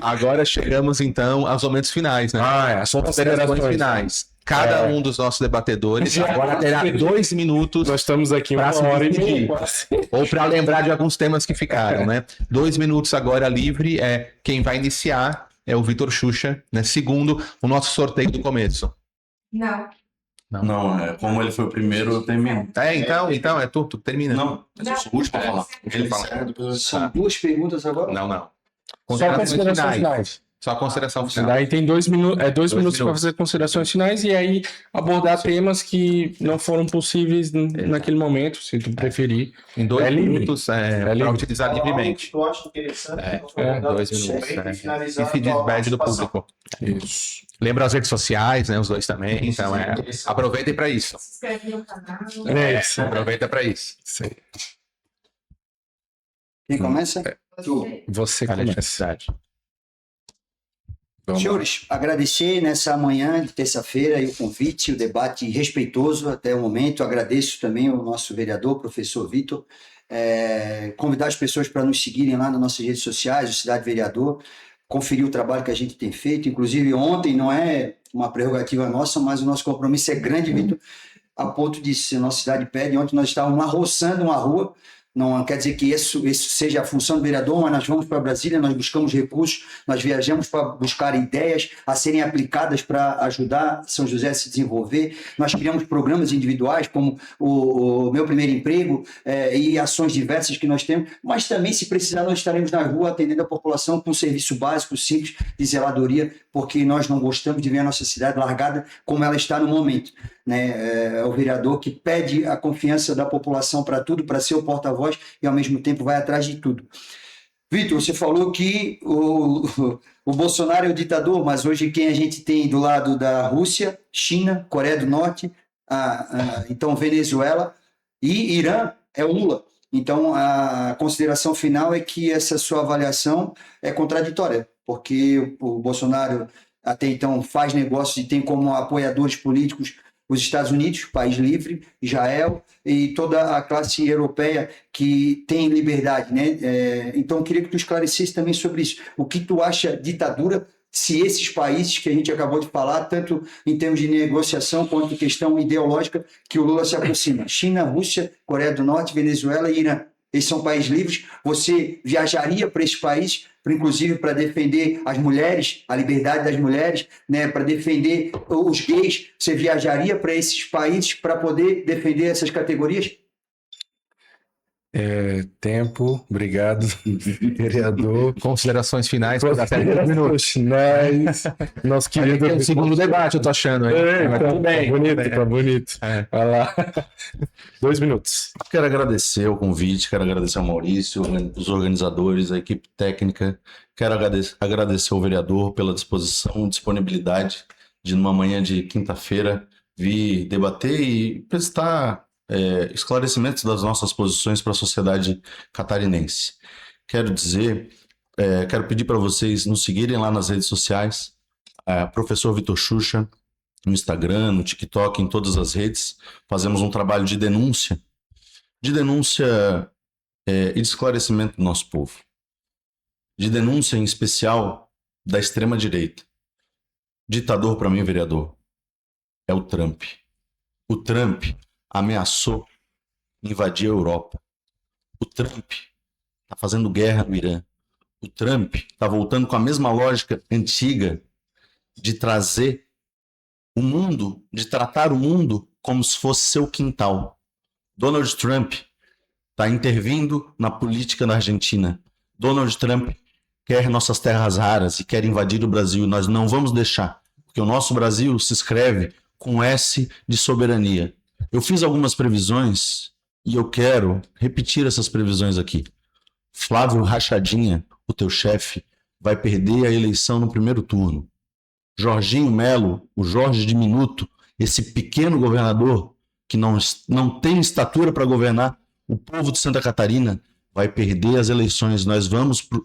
Agora chegamos então aos momentos finais, né? As Considerações finais. Cada um dos nossos debatedores agora terá 2 minutos Nós estamos aqui para se uma hora e despedir. meia. Ou para lembrar de alguns temas que ficaram, né? 2 minutos agora livre. Quem vai iniciar é o Vitor Xuxa, né? Segundo, o nosso sorteio do começo. Não, como ele foi o primeiro, eu termino. Então, é tu termina. Não, eu sou o último a falar. Ele fala. São 2 perguntas agora? Não. Só considerações finais. Só consideração final. Daí tem 2 minutos, 2 minutos para minutos. fazer considerações finais e aí abordar temas que não foram possíveis naquele momento, se tu preferir. Em 2 É livre. minutos para livre. utilizar livremente. Eu acho interessante. 2 minutos. E se despede do público. Isso. Lembra as redes sociais, né? Os dois também. Então, aproveitem para isso. Se inscreve no canal. É isso. Aproveita para isso. Sim. Quem começa? Você começa. Senhores, agradecer nessa manhã de terça-feira aí o convite, o debate respeitoso até o momento. Agradeço também ao nosso vereador, professor Vitor. Convidar as pessoas para nos seguirem lá nas nossas redes sociais, o Cidade Vereador, conferir o trabalho que a gente tem feito. Inclusive, ontem não é uma prerrogativa nossa, mas o nosso compromisso é grande, Vitor, a ponto de, se a nossa cidade pede, ontem nós estávamos arroçando uma rua. Não quer dizer que isso seja a função do vereador, mas nós vamos para Brasília, nós buscamos recursos, nós viajamos para buscar ideias a serem aplicadas para ajudar São José a se desenvolver. Nós criamos programas individuais, como o Meu Primeiro Emprego, e ações diversas que nós temos, mas também, se precisar, nós estaremos na rua atendendo a população com um serviço básico, simples, de zeladoria, porque nós não gostamos de ver a nossa cidade largada como ela está no momento. É o vereador que pede a confiança da população para tudo, para ser o porta-voz e, ao mesmo tempo, vai atrás de tudo. Vitor, você falou que o Bolsonaro é o ditador, mas hoje quem a gente tem do lado da Rússia, China, Coreia do Norte, então Venezuela e Irã é o Lula. Então, a consideração final é que essa sua avaliação é contraditória, porque o Bolsonaro até então faz negócios e tem como apoiadores políticos os Estados Unidos, país livre, Israel e toda a classe europeia que tem liberdade, né? Então, eu queria que tu esclarecesse também sobre isso. O que tu acha ditadura, se esses países que a gente acabou de falar, tanto em termos de negociação quanto questão ideológica, que o Lula se aproxima? China, Rússia, Coreia do Norte, Venezuela e Irã. Eles são países livres. Você viajaria para esses países, inclusive para defender as mulheres, a liberdade das mulheres, né, para defender os gays? Você viajaria para esses países para poder defender essas categorias? Tempo, obrigado, vereador. Considerações finais para até 2 minutos. Nosso querido. É o segundo debate, eu tô achando. Mas tudo bem. Tá bonito. Vai lá. 2 minutos. Quero agradecer o convite, quero agradecer ao Maurício, os organizadores, a equipe técnica. Quero agradecer ao vereador pela disposição, disponibilidade de, numa manhã de quinta-feira, vir debater e prestar esclarecimentos das nossas posições para a sociedade catarinense. Quero pedir para vocês nos seguirem lá nas redes sociais, Professor Vitor Xuxa, no Instagram, no TikTok, em todas as redes. Fazemos um trabalho de denúncia e de esclarecimento do nosso povo. De denúncia, em especial, da extrema-direita. Ditador, para mim, vereador, é o Trump. O Trump ameaçou invadir a Europa. O Trump está fazendo guerra no Irã. O Trump está voltando com a mesma lógica antiga de trazer o mundo, de tratar o mundo como se fosse seu quintal. Donald Trump está intervindo na política da Argentina. Donald Trump quer nossas terras raras e quer invadir o Brasil. Nós não vamos deixar, porque o nosso Brasil se escreve com S de soberania. Eu fiz algumas previsões E eu quero repetir essas previsões aqui. Flávio Rachadinha, o teu chefe, vai perder a eleição no primeiro turno. Jorginho Melo, o Jorge Diminuto, esse pequeno governador que não tem estatura para governar o povo de Santa Catarina, vai perder as eleições. Nós vamos para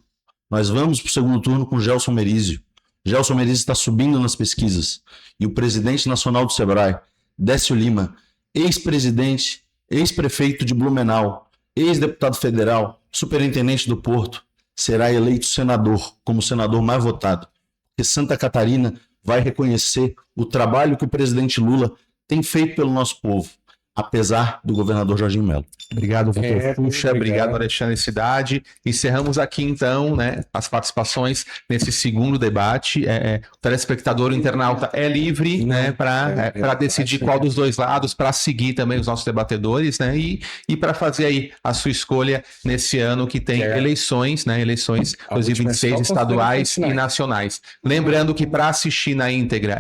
o segundo turno com Gelson Merizio. Gelson Merizio está subindo nas pesquisas. E o presidente nacional do Sebrae, Décio Lima, ex-presidente, ex-prefeito de Blumenau, ex-deputado federal, superintendente do Porto, será eleito senador, como o senador mais votado. Porque Santa Catarina vai reconhecer o trabalho que o presidente Lula tem feito pelo nosso povo, apesar do governador Jorginho Melo. Obrigado, Vitor Puxa. Obrigado, Alexandre Cidade. Encerramos aqui, então, né, as participações nesse segundo debate. O telespectador, o internauta é livre, né, para decidir qual dos dois lados, para seguir também os nossos debatedores, né, e para fazer aí a sua escolha nesse ano que tem eleições, né, eleições 2026 estaduais e nacionais. Lembrando que para assistir na íntegra,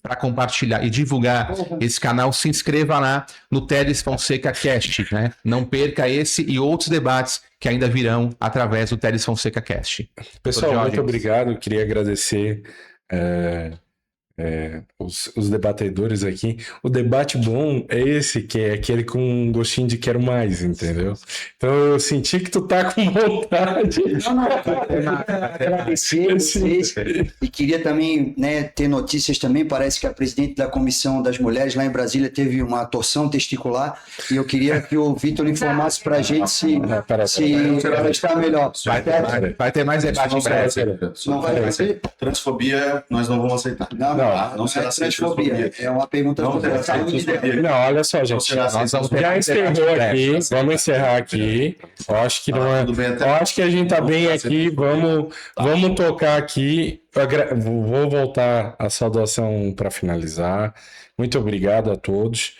para compartilhar e divulgar esse canal, se inscreva lá no Teles Fonseca Cast, né? Não perca esse e outros debates que ainda virão através do Teles Fonseca Cast. Pessoal, muito obrigado. Eu queria agradecer os debatedores aqui. O debate bom é esse, que é aquele com um gostinho de quero mais, entendeu? Então eu senti que tu tá com vontade. Agradecer vocês e queria também, né, ter notícias também. Parece que a presidente da Comissão das Mulheres lá em Brasília teve uma torção testicular e eu queria que o Vitor informasse pra gente se ela está melhor. Vai ter mais debate em breve. Não vai ser? Transfobia nós não vamos aceitar. Não será transfobia. É uma pergunta não será transfobia. Não, olha só, gente. Nós já encerrou aqui. Vamos encerrar aqui. Eu acho que não é. Eu acho que a gente tá bem aqui. Vamos tocar aqui. Vou voltar a saudação para finalizar. Muito obrigado a todos.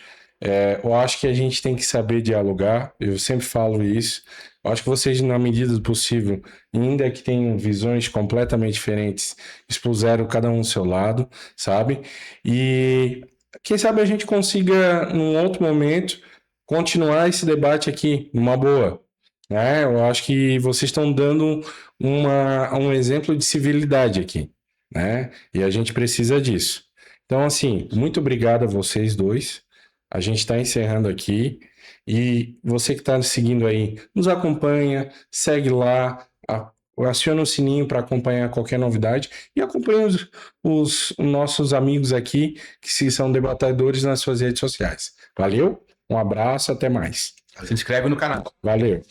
Eu acho que a gente tem que saber dialogar. Eu sempre falo isso. Eu acho que vocês, na medida do possível, ainda que tenham visões completamente diferentes, expuseram cada um do seu lado, sabe? E quem sabe a gente consiga, num outro momento, continuar esse debate aqui, numa boa. Né? Eu acho que vocês estão dando um exemplo de civilidade aqui, né? E a gente precisa disso. Então, assim, muito obrigado a vocês dois. A gente está encerrando aqui. E você que está seguindo aí, nos acompanha, segue lá, aciona o sininho para acompanhar qualquer novidade e acompanha os nossos amigos aqui, que são debatedores nas suas redes sociais. Valeu? Um abraço, até mais. Se inscreve no canal. Valeu.